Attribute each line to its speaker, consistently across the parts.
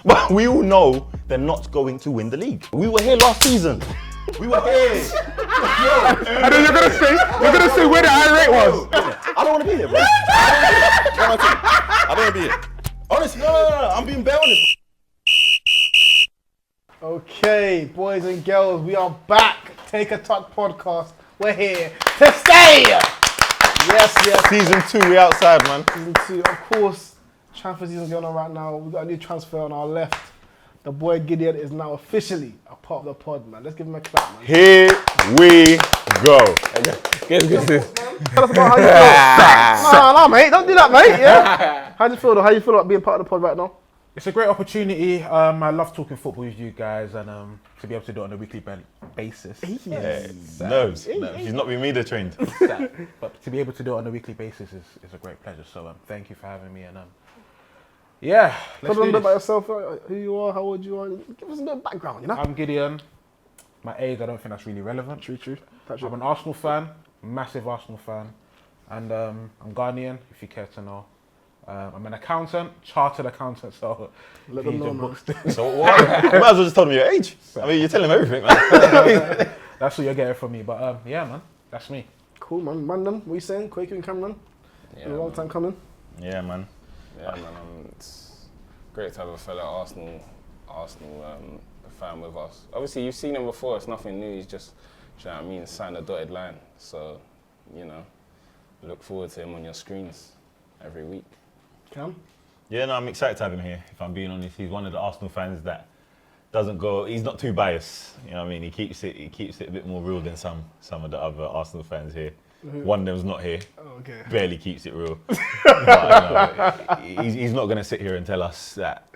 Speaker 1: But we all know they're not going to win the league. We were here last season. We were here.
Speaker 2: And then you're gonna say where the high rate was.
Speaker 1: I don't want to be here, bro. I don't want to be here. Honestly, no. I'm being bare honest.
Speaker 3: Okay, boys and girls, we are back. Take a Talk podcast. We're here to stay. Yes.
Speaker 1: Season 2, we outside, man.
Speaker 3: Season 2, of course. Transfer season's going on right now. We've got a new transfer on our left. The boy Gideon is now officially a part of the pod, man. Let's give him a clap, man.
Speaker 1: Here we go.
Speaker 4: Good.
Speaker 3: Tell us about how you feel. No, mate. Don't do that, mate. Yeah. How do you feel, though? How you feel about being part of the pod right now?
Speaker 2: It's a great opportunity. I love talking football with you guys, and to be able to do it on a weekly basis.
Speaker 1: Nerves. He's not been media trained.
Speaker 2: But to be able to do it on a weekly basis is a great pleasure. So thank you for having me. And yeah, let's
Speaker 3: Tell us a
Speaker 2: do
Speaker 3: bit about
Speaker 2: this.
Speaker 3: yourself, who you are, how old you are. Give us a bit of background, you know?
Speaker 2: I'm Gideon. My age, I don't think that's really relevant.
Speaker 3: True.
Speaker 2: I'm an Arsenal fan, massive Arsenal fan, and I'm Ghanaian, if you care to know. I'm an accountant, chartered accountant, so
Speaker 3: Let them know, man.
Speaker 1: So what? You might as well just tell him your age. I mean, you're telling him everything, man.
Speaker 2: That's what you're getting from me. But yeah, man, that's me.
Speaker 3: Cool, man. What are you saying? Quaker and Cameron?
Speaker 4: Yeah,
Speaker 3: Been a long
Speaker 4: man.
Speaker 3: time coming.
Speaker 1: Yeah, man.
Speaker 4: Yeah, man. It's great to have a fellow Arsenal fan with us. Obviously, you've seen him before. It's nothing new. He's just, do you know what I mean, signed a dotted line. So, look forward to him on your screens every week.
Speaker 3: Cam?
Speaker 1: Yeah, no, I'm excited to have him here. If I'm being honest, he's one of the Arsenal fans that doesn't go. He's not too biased. You know what I mean? He keeps it a bit more real than some of the other Arsenal fans here. One of them's not here.
Speaker 3: Oh, okay.
Speaker 1: Barely keeps it real. But, he's not going to sit here and tell us that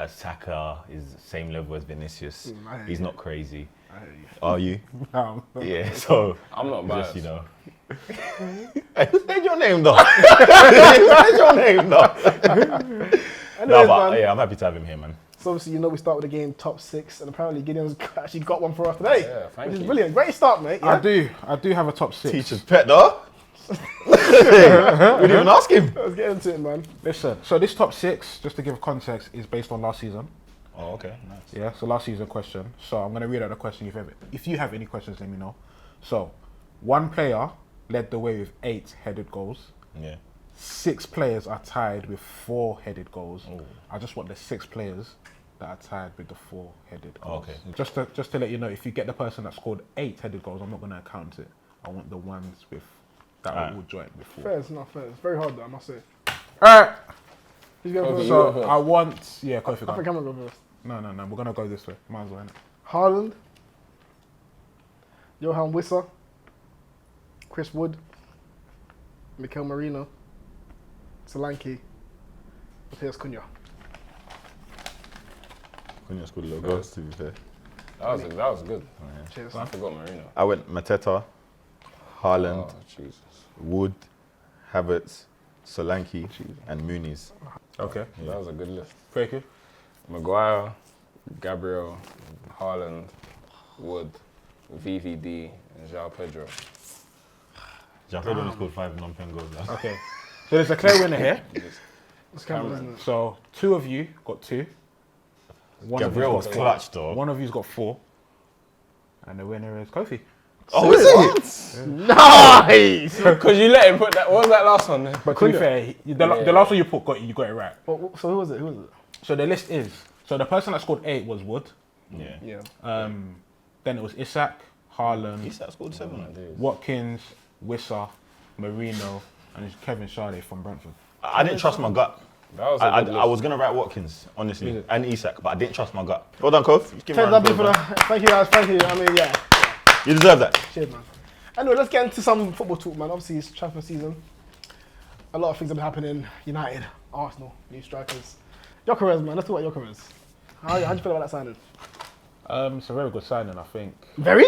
Speaker 1: Saka is the same level as Vinicius.
Speaker 3: I hear
Speaker 1: He's
Speaker 3: you.
Speaker 1: not crazy.
Speaker 3: I hear you.
Speaker 1: Are you?
Speaker 2: No.
Speaker 1: Yeah. So
Speaker 4: I'm not biased.
Speaker 1: just Hey, who said your name though? Who said your name though?
Speaker 3: Anyways, man.
Speaker 1: Yeah, I'm happy to have him here, man.
Speaker 3: So obviously, we start with the game top 6, and apparently Gideon's actually got one for us today.
Speaker 4: Yeah, thank
Speaker 3: which is
Speaker 4: you.
Speaker 3: brilliant. Great start, mate. Yeah?
Speaker 2: I do have a top 6.
Speaker 1: Teacher's pet though. We didn't even ask him.
Speaker 3: Let's get into it, man.
Speaker 2: Listen, so this top 6, just to give context, is based on last season.
Speaker 1: Oh, okay, nice.
Speaker 2: Yeah, so last season question. So I'm going to read out the question. If you have any questions, let me know. So, one player led the way with 8 headed goals.
Speaker 1: Yeah.
Speaker 2: 6 players are tied with 4 headed goals.
Speaker 1: Oh.
Speaker 2: I just want the 6 players that are tied with the 4 headed goals.
Speaker 1: Okay.
Speaker 2: Just to let you know, if you get the person that scored 8 headed goals, I'm not going to count it. I want the ones with that are all joint with 4.
Speaker 3: Fair, it's not fair. It's very hard, though, I must say.
Speaker 2: All right.
Speaker 3: Who's going first?
Speaker 2: So
Speaker 4: first.
Speaker 2: I want Kofi.
Speaker 3: I think
Speaker 2: Go.
Speaker 3: Cameron go first.
Speaker 2: No. We're gonna go this way. Might as well. Innit?
Speaker 3: Haaland, Johan Wissa, Chris Wood, Mikel Merino, Solanke, Matheus Cunha.
Speaker 1: Cunha scored a lot of goals, to be fair.
Speaker 4: That was good.
Speaker 3: Cheers.
Speaker 4: I forgot Marino.
Speaker 1: I went Mateta, Haaland,
Speaker 4: Oh, Jesus.
Speaker 1: Wood, Havertz, Solanke, and Muniz.
Speaker 2: Okay.
Speaker 4: That was a good list.
Speaker 2: Thank you.
Speaker 4: Maguire, Gabriel, Haaland, Wood, VVD, and João Pedro.
Speaker 1: Jaffe only scored 5 non-pen goals last.
Speaker 2: Okay. So there's a clear winner here.
Speaker 3: It's Cameron, isn't it?
Speaker 2: So 2 of you got 2.
Speaker 1: Gabriel was clutch though.
Speaker 2: One of you's got 4. And the winner is Kofi.
Speaker 1: Oh, is it?
Speaker 3: Nice!
Speaker 4: Because you let him put that. What was that last one?
Speaker 2: But to be fair, the last one you put, you got it right.
Speaker 3: So who was it?
Speaker 2: So the list is, so the person that scored 8 was Wood.
Speaker 1: Yeah.
Speaker 3: Yeah.
Speaker 2: Then it was Isak, Haaland,
Speaker 1: Isak scored 7.
Speaker 2: Watkins, Wissa, Marino, and Kevin Sade from Brentford.
Speaker 1: I didn't trust my gut.
Speaker 4: That was a good
Speaker 1: I
Speaker 4: list.
Speaker 1: was going to write Watkins, honestly,
Speaker 2: Is it?
Speaker 1: and Isak, but I didn't trust my gut. Well done, Kof. Just give me a
Speaker 3: Thank
Speaker 1: round of
Speaker 3: you,
Speaker 1: applause, man.
Speaker 3: thank you, guys. Thank you. I mean, yeah.
Speaker 1: You deserve that.
Speaker 3: Cheers, man. Anyway, let's get into some football talk, man. Obviously, it's transfer season. A lot of things have been happening. United, Arsenal, new strikers. Gyökeres, man. Let's talk about Gyökeres. How do you feel about that signing?
Speaker 2: It's a very good signing, I think.
Speaker 3: Very?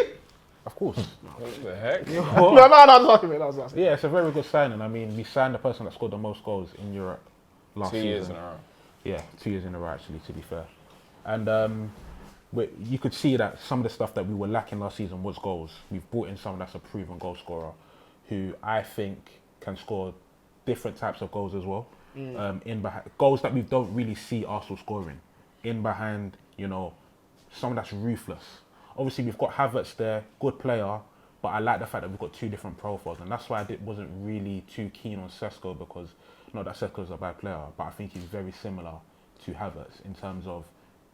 Speaker 2: Of course.
Speaker 4: What the heck?
Speaker 3: No, just asking me. That was asking.
Speaker 2: Yeah, it's a very good signing. I mean, we signed the person that scored the most goals in Europe last
Speaker 4: 2
Speaker 2: season.
Speaker 4: years in a row.
Speaker 2: Yeah, 2 years in a row, actually, to be fair. And you could see that some of the stuff that we were lacking last season was goals. We've brought in someone that's a proven goal scorer who I think can score different types of goals as well. Goals that we don't really see Arsenal scoring. in behind, you know, someone that's ruthless. Obviously, we've got Havertz there, good player, but I like the fact that we've got two different profiles, and that's why I wasn't really too keen on Sesko, because not that Sesko's a bad player, but I think he's very similar to Havertz in terms of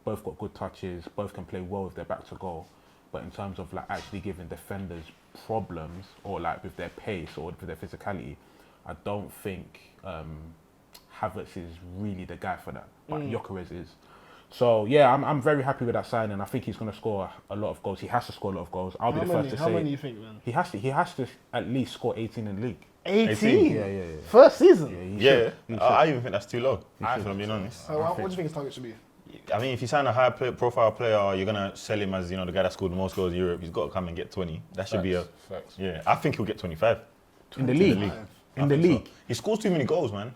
Speaker 2: both got good touches, both can play well if they're back to goal, but in terms of like actually giving defenders problems or like with their pace or with their physicality, I don't think Havertz is really the guy for that, but Gyökeres is. So yeah, I'm very happy with that signing. I think he's going to score a lot of goals. He has to score a lot of goals. I'll be the first to say.
Speaker 3: How many do you think, man?
Speaker 2: He has to at least score 18 in the league.
Speaker 3: 18?
Speaker 2: Yeah.
Speaker 3: First season?
Speaker 1: I even think that's too low, if I'm being honest.
Speaker 3: So what do you think his target should be?
Speaker 1: I mean, if you sign a high-profile player, you're gonna sell him as, you know, the guy that scored the most goals in Europe. He's got to come and get 20. That should be a
Speaker 4: Facts.
Speaker 1: yeah. I think he'll get 25
Speaker 2: In the league.
Speaker 1: I think so. He scores too many goals, man.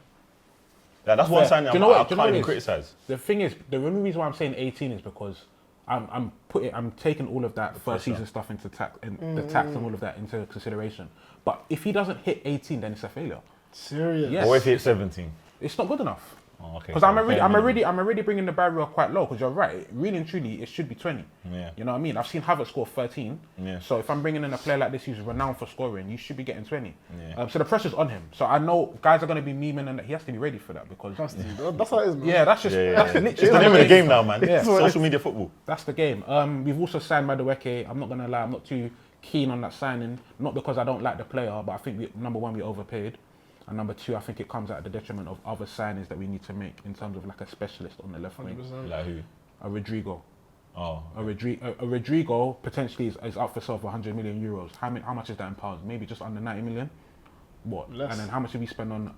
Speaker 1: Yeah, that's one
Speaker 2: Fair.
Speaker 1: signing
Speaker 2: Do you know what-
Speaker 1: I
Speaker 2: do you know
Speaker 1: can't
Speaker 2: what
Speaker 1: even
Speaker 2: it is?
Speaker 1: criticize.
Speaker 2: The thing is, the only reason why I'm saying 18 is because I'm taking all of that first season stuff into tax and the tax and all of that into consideration. But if he doesn't hit 18, then it's a failure.
Speaker 3: Serious?
Speaker 2: Yes.
Speaker 1: Or if it's 17.
Speaker 2: It's not good enough.
Speaker 1: Oh, okay.
Speaker 2: Because
Speaker 1: so
Speaker 2: I'm
Speaker 1: bare minimum.
Speaker 2: already bringing the barrier quite low. Because you're right, really and truly, it should be 20.
Speaker 1: Yeah.
Speaker 2: You know what I mean? I've seen Havertz score 13.
Speaker 1: Yeah.
Speaker 2: So if I'm bringing in a player like this who's renowned for scoring, you should be getting 20.
Speaker 1: Yeah.
Speaker 2: So the pressure's on him. So I know guys are going to be memeing, and he has to be ready for that because.
Speaker 3: That's how it is, man.
Speaker 2: Yeah, that's just that's literally
Speaker 1: It's the name of the game now, man.
Speaker 2: Yeah.
Speaker 1: Social media football.
Speaker 2: That's the game. We've also signed Madueke. I'm not gonna lie, I'm not too keen on that signing. Not because I don't like the player, but I think number one, we overpaid, and number two, I think it comes at the detriment of other signings that we need to make in terms of like a specialist on the left wing.
Speaker 3: 100%.
Speaker 1: Like who?
Speaker 2: A Rodrigo.
Speaker 1: Oh.
Speaker 2: A Rodrigo potentially is up for sale for 100 million euros. How much is that in pounds? Maybe just under 90 million. What?
Speaker 3: Less.
Speaker 2: And then how much did we spend on?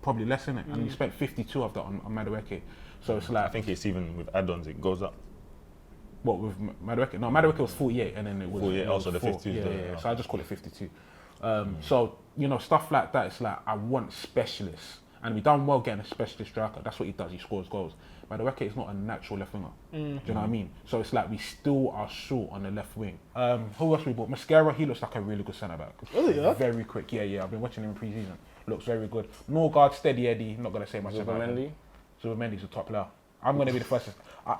Speaker 2: Probably less, innit? And we spent 52 of that on Madueke. So it's like
Speaker 1: I think it's even with add-ons, it goes up.
Speaker 2: what with Madueke? No, Madueke was 48, and then it was
Speaker 1: 48,
Speaker 2: it was
Speaker 1: also the
Speaker 2: 4.
Speaker 1: 52 's
Speaker 2: Yeah,
Speaker 1: the-
Speaker 2: yeah. So I just call it 52. So you know, stuff like that. It's like I want specialists, and we done well getting a specialist striker. That's what he does. He scores goals. Madueke is not a natural left winger. Do you know what I mean? So it's like we still are short on the left wing. Who else we bought? Mascara. He looks like a really good centre back.
Speaker 3: Is he, yeah?
Speaker 2: Very quick. Yeah. I've been watching him in pre-season. Looks very good. Norgard, steady Eddie. Not gonna say much about him.
Speaker 4: Zubimendi?
Speaker 2: Zubimendi's a top player. I'm going to be the first.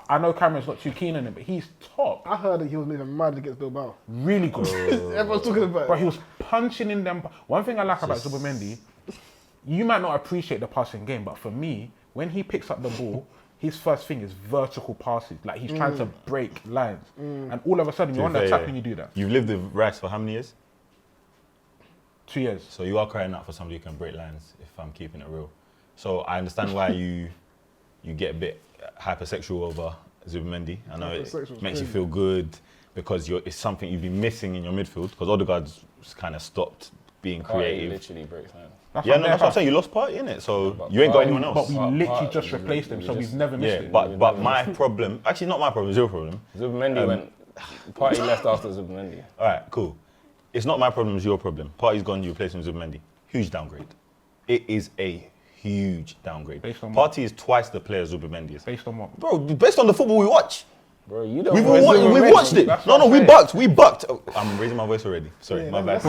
Speaker 2: I know Cameron's not too keen on him, but he's top.
Speaker 3: I heard that he was moving mad against Bilbao.
Speaker 2: Really good.
Speaker 3: Everyone's talking about
Speaker 2: But
Speaker 3: it.
Speaker 2: he was punching in them. One thing I like about Zubimendi, you might not appreciate the passing game, but for me, when he picks up the ball, his first thing is vertical passes. Like he's trying to break lines. And all of a sudden, you're on the attack when you do that.
Speaker 1: You've lived with Rice for how many years?
Speaker 2: 2 years.
Speaker 1: So you are crying out for somebody who can break lines, if I'm keeping it real. So I understand why you get a bit hypersexual over Zubimendi. I know it
Speaker 3: Hypersexual is
Speaker 1: makes you
Speaker 3: crazy.
Speaker 1: feel good because it's something you've been missing in your midfield because Odegaard's kind of stopped being
Speaker 4: Party
Speaker 1: creative.
Speaker 4: literally breaks down.
Speaker 1: Yeah, no, that's what I'm saying. You lost Party, innit? So
Speaker 4: But
Speaker 1: you ain't got
Speaker 4: Partey-
Speaker 1: anyone else.
Speaker 2: But we literally
Speaker 4: Part-
Speaker 2: just replaced him,
Speaker 4: we
Speaker 2: so
Speaker 4: just-
Speaker 2: we've never missed
Speaker 1: Yeah,
Speaker 2: it.
Speaker 1: but my problem, actually not my problem, it's your problem.
Speaker 4: Zubimendi went. Party left after Zubimendi.
Speaker 1: All right, cool. It's not my problem, it's your problem. Party's gone, you replace him with Zubimendi. Huge downgrade. It is a huge downgrade.
Speaker 2: Based on what?
Speaker 1: Party is twice the player Zubimendi is.
Speaker 2: Based on what?
Speaker 1: Bro, based on the football we watch.
Speaker 4: Bro, you don't.
Speaker 1: We've
Speaker 4: know
Speaker 1: we watched it.
Speaker 2: That's
Speaker 1: No,
Speaker 2: what
Speaker 1: no,
Speaker 2: I'm
Speaker 1: we
Speaker 2: saying.
Speaker 1: bucked. Oh, I'm raising my voice already. Sorry, my bad.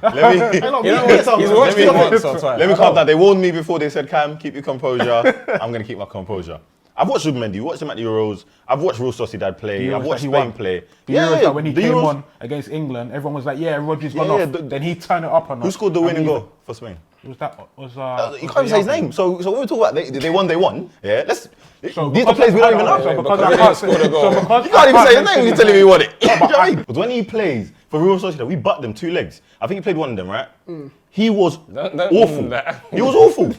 Speaker 1: Let me
Speaker 3: Hey, no,
Speaker 4: You know
Speaker 3: we-
Speaker 4: what? He's watched it once or twice.
Speaker 1: let me calm down. They warned me before. They said, "Cam, keep your composure." I'm gonna keep my composure. I've watched Zubimendi. Watched him at the Euros. I've watched Real Sociedad play.
Speaker 2: The Euros
Speaker 1: I've watched
Speaker 2: that he
Speaker 1: Spain
Speaker 2: won.
Speaker 1: play.
Speaker 2: The Euros that when he
Speaker 1: the
Speaker 2: came
Speaker 1: Euros-
Speaker 2: on against England, everyone was like, "Yeah, Rodri's gone
Speaker 1: Yeah,
Speaker 2: off."
Speaker 1: yeah,
Speaker 2: Then he turned it up on us.
Speaker 1: Who scored the winning goal for Spain?
Speaker 2: Was that? Was
Speaker 1: You can't even say his name. So when we talk about they won, they won. Yeah, let's.
Speaker 2: So
Speaker 1: These are
Speaker 2: because
Speaker 1: players we don't even know.
Speaker 2: So because
Speaker 4: Because
Speaker 2: I
Speaker 4: he
Speaker 2: can't
Speaker 4: scored a goal.
Speaker 2: so because
Speaker 1: You can't even
Speaker 2: I
Speaker 1: say his name.
Speaker 2: mention
Speaker 1: You're telling me he won it. You know what I mean? But when he plays for Real Sociedad, we butt them 2 legs. I think he played one of them, right? He was
Speaker 4: Don't
Speaker 1: awful.
Speaker 4: mean that.
Speaker 1: He was awful.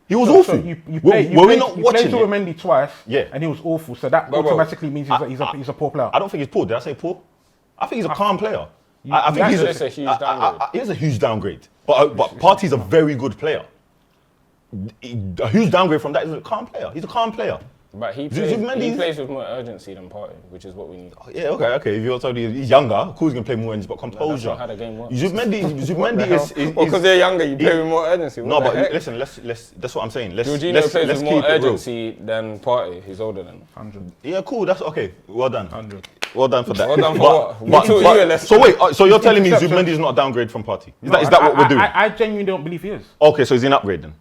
Speaker 1: He was awful.
Speaker 2: So you
Speaker 1: Were
Speaker 2: played,
Speaker 1: we not watching it?
Speaker 2: Zubimendi twice,
Speaker 1: Yeah.
Speaker 2: and he was awful. So that
Speaker 4: Bro,
Speaker 2: automatically means he's a poor player.
Speaker 1: I don't think he's poor. Did I say poor? I think he's a calm player.
Speaker 2: You-
Speaker 1: I think he's
Speaker 4: That's a huge downgrade.
Speaker 1: He is a huge downgrade. But Partey's a very good player. A huge downgrade from that is a calm player. He's a calm player.
Speaker 4: But he
Speaker 1: Zubimendi's-
Speaker 4: plays with more urgency than Partey, which is what we need.
Speaker 1: Yeah, okay. If you're somebody he's younger, of course he's gonna play more energy, but composure.
Speaker 4: not how the game works.
Speaker 1: Zubimendi is.
Speaker 4: Well, because they're younger, you play with more urgency.
Speaker 1: No,
Speaker 4: What the
Speaker 1: but
Speaker 4: heck?
Speaker 1: listen, let's. That's what I'm saying. Let's.
Speaker 4: Jorginho
Speaker 1: let's
Speaker 4: plays with more
Speaker 1: keep it real.
Speaker 4: urgency than Partey. He's older than him.
Speaker 2: 100.
Speaker 1: Yeah, cool. That's okay. Well done.
Speaker 2: 100.
Speaker 1: Well done for that.
Speaker 4: Well done for what? We taught you a lesson.
Speaker 1: So wait, so you're telling me
Speaker 2: Interception.
Speaker 1: Zubimendi is not a downgrade from Partey? Is
Speaker 2: No,
Speaker 1: that what we're doing?
Speaker 2: I genuinely don't believe he is.
Speaker 1: Okay, so he's an upgrade then.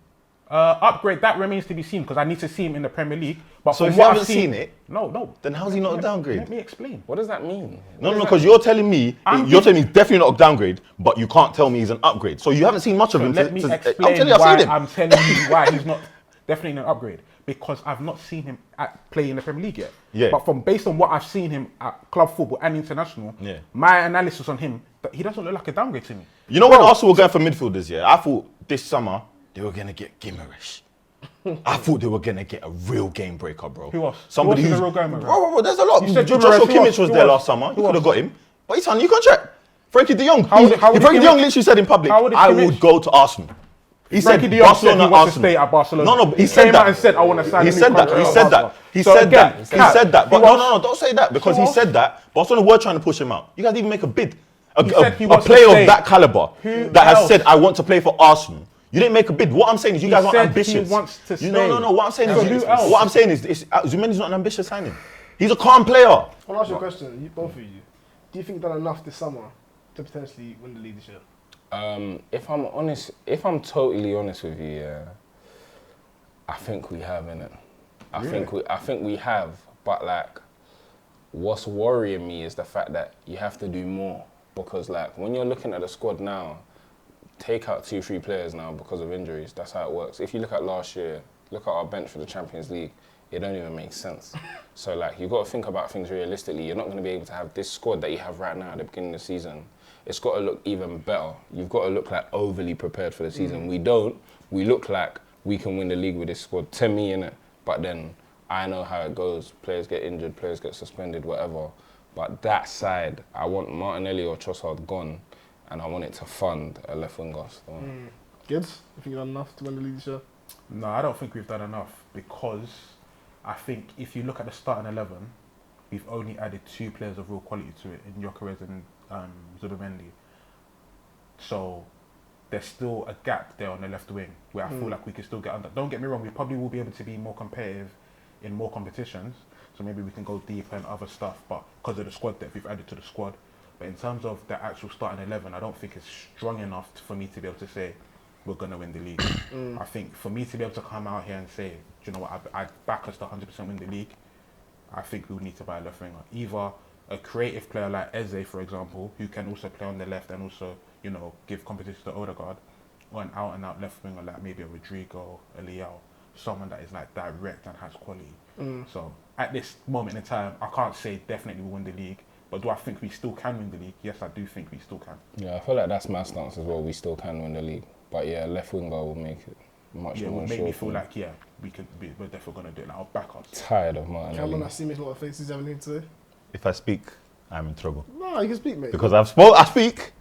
Speaker 2: Upgrade, that remains to be seen because I need to see him in the Premier League. But
Speaker 1: So
Speaker 2: from
Speaker 1: if you
Speaker 2: what
Speaker 1: haven't
Speaker 2: I've
Speaker 1: seen it,
Speaker 2: no.
Speaker 1: then how's he not a downgrade?
Speaker 2: Let me explain.
Speaker 4: What does that mean?
Speaker 1: No, because you're telling me he's definitely not a downgrade, but you can't tell me he's an upgrade. So you haven't seen much of him.
Speaker 2: Let me
Speaker 1: I'm
Speaker 2: explain
Speaker 1: telling you, I've
Speaker 2: why
Speaker 1: seen him.
Speaker 2: I'm telling you why he's not definitely an upgrade. Because I've not seen him play in the Premier League yet.
Speaker 1: Yeah.
Speaker 2: But based on what I've seen him at club football and international,
Speaker 1: Yeah.
Speaker 2: my analysis on him, that he doesn't look like a downgrade to me.
Speaker 1: You know when Arsenal were going for midfielders, yeah, I thought this summer they were gonna get Guimaraes. I thought they were gonna get a real game breaker, bro.
Speaker 2: Who else?
Speaker 1: Somebody
Speaker 2: Who else is
Speaker 1: who's
Speaker 2: a real game breaker?
Speaker 1: Bro, there's a lot.
Speaker 2: You said
Speaker 1: Joshua
Speaker 2: Guimaraes, who
Speaker 1: Kimmich
Speaker 2: else?
Speaker 1: was
Speaker 2: Who
Speaker 1: there
Speaker 2: else?
Speaker 1: last summer. You
Speaker 2: Who
Speaker 1: could have
Speaker 2: else?
Speaker 1: got him, but he's on new contract. Frankie De Jong.
Speaker 2: How old is
Speaker 1: Frankie De
Speaker 2: Kimmich?
Speaker 1: Jong literally said in public,
Speaker 2: How old is
Speaker 1: "I
Speaker 2: Kimmich?
Speaker 1: would go to Arsenal." He
Speaker 2: Frankie
Speaker 1: said
Speaker 2: De Jong said
Speaker 1: Barcelona,
Speaker 2: he wants to
Speaker 1: Arsenal.
Speaker 2: stay at Barcelona.
Speaker 1: No, but he
Speaker 2: He
Speaker 1: said
Speaker 2: came
Speaker 1: that.
Speaker 2: out and said, "I want to sign
Speaker 1: He
Speaker 2: a new
Speaker 1: said that.
Speaker 2: contract
Speaker 1: He
Speaker 2: at
Speaker 1: said that.
Speaker 2: Barcelona."
Speaker 1: He
Speaker 2: So
Speaker 1: said
Speaker 2: again,
Speaker 1: that. He
Speaker 2: Kat,
Speaker 1: said that. But
Speaker 2: who
Speaker 1: no,
Speaker 2: else?
Speaker 1: don't say that because
Speaker 2: Who
Speaker 1: he
Speaker 2: else?
Speaker 1: said that. Barcelona were trying to push him out. You guys even make a bid.
Speaker 2: He said he
Speaker 1: A
Speaker 2: wants to
Speaker 1: player
Speaker 2: stay.
Speaker 1: of that caliber
Speaker 2: Who
Speaker 1: that has
Speaker 2: else?
Speaker 1: said, "I want to play for Arsenal." You didn't make a bid. What I'm saying is, you guys aren't
Speaker 2: said he
Speaker 1: ambitious.
Speaker 2: wants to
Speaker 1: No.
Speaker 2: stay.
Speaker 1: What I'm saying
Speaker 2: So
Speaker 1: is,
Speaker 2: who else?
Speaker 1: what I'm saying is, Zumeni's not an ambitious signing. He's a calm player.
Speaker 3: I want to ask you a question, both of you. Do you think you've done enough this summer to potentially win the league this year?
Speaker 4: If I'm honest, if I'm totally honest with you, yeah, I think we have, innit? I think we have, but like, what's worrying me is the fact that you have to do more because like when you're looking at the squad now, take out 2-3 players now because of injuries. That's how it works. If you look at last year, look at our bench for the Champions League. It don't even make sense. So like you've got to think about things realistically. You're not going to be able to have this squad that you have right now at the beginning of the season. It's got to look even better. You've got to look like overly prepared for the season. We don't. We look like we can win the league with this squad. To me, innit? But then I know how it goes. Players get injured, players get suspended, whatever. But that side, I want Martinelli or Trossard gone, and I want it to fund a left winger. So.
Speaker 3: Gibbs, you think you've done enough to win the league this year?
Speaker 2: No, I don't think we've done enough because I think if you look at the starting 11, we've only added 2 players of real quality to it in Gyökeres and Zubimendi. So there's still a gap there on the left wing where I feel like we can still get under. Don't get me wrong, we probably will be able to be more competitive in more competitions. So maybe we can go deeper and other stuff, but because of the squad depth we've added to the squad. But in terms of the actual starting 11, I don't think it's strong enough for me to be able to say we're going to win the league. I think for me to be able to come out here and say, do you know what, I back us to 100% win the league, I think we would need to buy a left winger. Either a creative player like Eze, for example, who can also play on the left and also, you know, give competition to Odegaard, or an out-and-out left winger like maybe a Rodrigo, a Leao, someone that is like direct and has quality. So at this moment in time, I can't say definitely we win the league, but do I think we still can win the league? Yes, I do think we still can.
Speaker 4: Yeah, I feel like that's my stance as well. We still can win the league. But yeah, left winger will make it much
Speaker 2: Yeah,
Speaker 4: more
Speaker 2: would make me
Speaker 4: sure.
Speaker 2: feel like, yeah, we're definitely going to do it. Like, our backups.
Speaker 4: Tired of
Speaker 3: Cameron, I
Speaker 4: Martinelli.
Speaker 3: see making a lot of faces. You have anything to say?
Speaker 1: If I speak, I'm in trouble
Speaker 3: No, you can speak, mate.
Speaker 1: because I speak.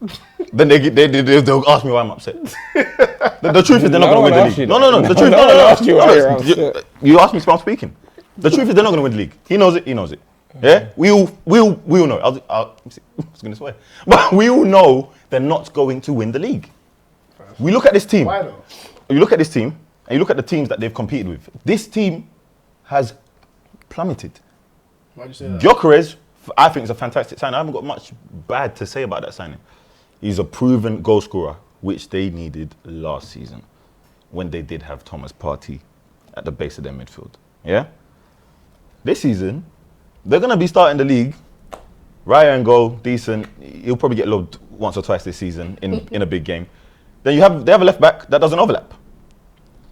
Speaker 1: Then they'll ask me why I'm upset. The truth is they're not
Speaker 4: No
Speaker 1: going to
Speaker 4: one
Speaker 1: win the
Speaker 4: asked you
Speaker 1: league. No.
Speaker 4: that.
Speaker 1: The truth.
Speaker 4: No one asked you why you're
Speaker 1: You
Speaker 4: upset.
Speaker 1: you asked me if I'm speaking. The truth is they're not going to win the league. He knows it. He knows it. Yeah, we all know. I was going to swear, but we all know they're not going to win the league. We look at this team.
Speaker 3: Why though?
Speaker 1: You look at this team, and you look at the teams that they've competed with. This team has plummeted.
Speaker 3: Why'd you say that?
Speaker 1: Gyökeres, I think, is a fantastic signing. I haven't got much bad to say about that signing. He's a proven goal scorer, which they needed last season when they did have Thomas Partey at the base of their midfield. Yeah? This season, they're going to be starting the league. Raya and goal, decent. He'll probably get lobbed once or twice this season in a big game. Then they have a left back that doesn't overlap.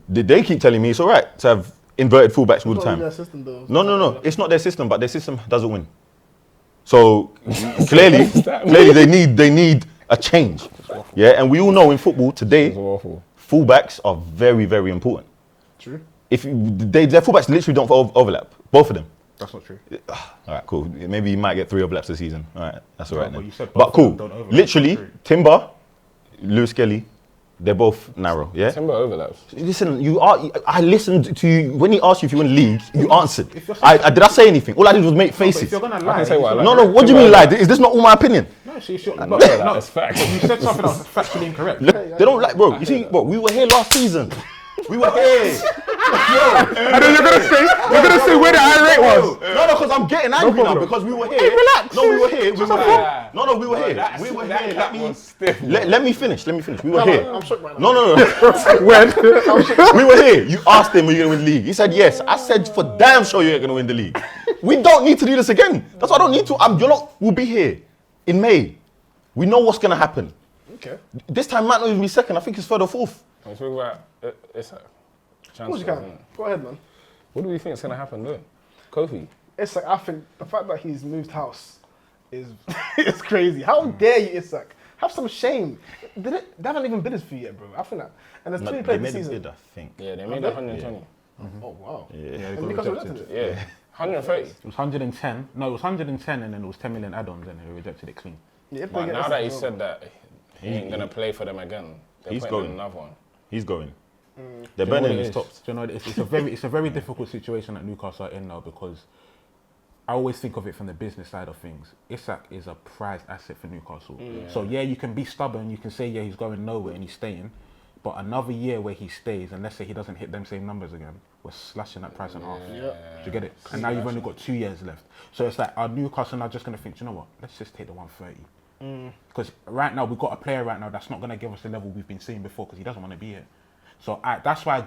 Speaker 1: They keep telling me it's all right to have inverted fullbacks all the
Speaker 3: It's not
Speaker 1: time.
Speaker 3: really their system, though.
Speaker 1: No. It's not their system, but their system doesn't win. So clearly they need a change. Yeah, and we all know in football today,
Speaker 4: It's awful.
Speaker 1: fullbacks are very, very important.
Speaker 3: True.
Speaker 1: If their fullbacks literally don't overlap, both of them.
Speaker 2: That's not true.
Speaker 1: All right, cool. Maybe you might get 3 overlaps this season. All right, that's all right
Speaker 2: but
Speaker 1: then.
Speaker 2: you said both
Speaker 1: But
Speaker 2: of
Speaker 1: cool.
Speaker 2: them don't overlap.
Speaker 1: Literally,
Speaker 2: That's true.
Speaker 1: Timber, Lewis Kelly, they're both narrow. Yeah.
Speaker 4: Timber overlaps.
Speaker 1: Listen, I listened to you when he asked you if you won league. You answered.
Speaker 2: if you're
Speaker 1: Did I say anything? All I did was make
Speaker 2: But
Speaker 1: faces.
Speaker 2: if you're going to
Speaker 4: I
Speaker 2: lie,
Speaker 4: can say what I like.
Speaker 1: No. What do you mean lie? Is this not all my opinion?
Speaker 2: No, so it's your,
Speaker 4: know
Speaker 2: but,
Speaker 4: that,
Speaker 2: no,
Speaker 4: that's fact.
Speaker 2: You said something that was factually incorrect.
Speaker 1: They don't like, bro. You see, bro, we were here last season. We were here.
Speaker 2: And then you're gonna say where the irate was.
Speaker 1: No, because I'm getting angry now because we were here.
Speaker 2: relax.
Speaker 1: No, we were here. We were here.
Speaker 4: Yeah.
Speaker 1: No, we were
Speaker 4: Bro,
Speaker 1: here.
Speaker 4: that's-
Speaker 1: We were
Speaker 4: that
Speaker 1: here.
Speaker 4: cap was stiff, bro.
Speaker 1: Let me finish. We were
Speaker 3: No,
Speaker 1: here.
Speaker 3: I'm shook right now.
Speaker 1: No.
Speaker 2: When?
Speaker 1: We were here. You asked him, "Are you gonna win the league?" He said yes. I said, "For damn sure you ain't gonna win the league." We don't need to do this again. That's why I don't need to. You're not. We'll be here in May. We know what's gonna happen.
Speaker 3: Okay.
Speaker 1: This time might not even be second. I think it's third or fourth.
Speaker 4: Can we talk about Isak?
Speaker 3: Of course you can. Go ahead, man.
Speaker 4: What do we think is going to happen though? Kofi?
Speaker 3: Isak, I think the fact that he's moved house is is crazy. How dare you, Isak? Have some shame. They haven't even bid his fee yet, bro. I think that. And there's 20
Speaker 1: They
Speaker 3: players
Speaker 1: made
Speaker 3: this
Speaker 1: a
Speaker 3: season.
Speaker 1: bid, I think.
Speaker 4: Yeah, they made 120.
Speaker 3: Oh, wow.
Speaker 1: Yeah.
Speaker 2: Yeah, they
Speaker 3: And
Speaker 2: got
Speaker 3: Newcastle
Speaker 2: rejected.
Speaker 3: rejected it.
Speaker 4: Yeah. 130.
Speaker 2: It was 110. No, it was 110, and then it was 10 million add-ons, and they rejected it clean.
Speaker 3: Yeah, if they
Speaker 4: But
Speaker 3: get
Speaker 4: now
Speaker 3: Isak,
Speaker 4: that he
Speaker 3: well,
Speaker 4: said that he ain't going to play for them again, they're
Speaker 1: He's
Speaker 4: putting
Speaker 1: going.
Speaker 4: in another one.
Speaker 1: He's going. They're
Speaker 2: Do you know
Speaker 1: burning
Speaker 2: what it
Speaker 1: his
Speaker 2: is?
Speaker 1: tops.
Speaker 2: Do you know what it is? It's a very difficult situation that Newcastle are in now because I always think of it from the business side of things. Isak is a prized asset for Newcastle. So yeah, you can be stubborn, you can say yeah he's going nowhere and he's staying, but another year where he stays and let's say he doesn't hit them same numbers again, we're slashing that price in half.
Speaker 3: Yeah.
Speaker 2: Do you get it? And now you've only got 2 years left. So it's like are Newcastle now just going to think, "Do you know what? Let's just take the 130. Because right now we've got a player right now that's not going to give us the level we've been seeing before because he doesn't want to be here. So that's why I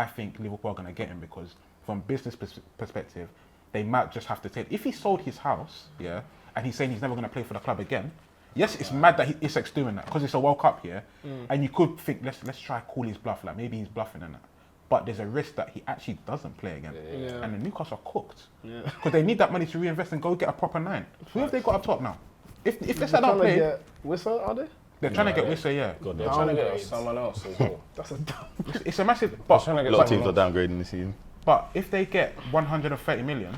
Speaker 2: think Liverpool are going to get him because from business perspective, they might just have to take. If he sold his house, yeah, and he's saying he's never going to play for the club again, yes, it's mad that Isak's doing that because it's a World Cup here, and you could think let's try call his bluff, like maybe he's bluffing and that. But there's a risk that he actually doesn't play again,
Speaker 3: Yeah.
Speaker 2: and the Newcastle are cooked because they need that money to reinvest and go get a proper 9. Who have they got up top now? If they
Speaker 3: they're
Speaker 2: said
Speaker 3: trying
Speaker 2: don't
Speaker 3: to
Speaker 2: play,
Speaker 3: get Wissa, are they?
Speaker 2: they're trying to get Wissa, yeah.
Speaker 1: God,
Speaker 4: They're
Speaker 1: they're
Speaker 4: trying to get
Speaker 3: Downgrades.
Speaker 4: someone else as well.
Speaker 3: That's a dumb.
Speaker 2: It's a massive.
Speaker 4: They're
Speaker 2: But
Speaker 4: trying to
Speaker 1: a
Speaker 4: get
Speaker 1: lot of teams
Speaker 4: someone
Speaker 1: are
Speaker 4: else.
Speaker 1: downgrading this season.
Speaker 2: But if they get 130 million,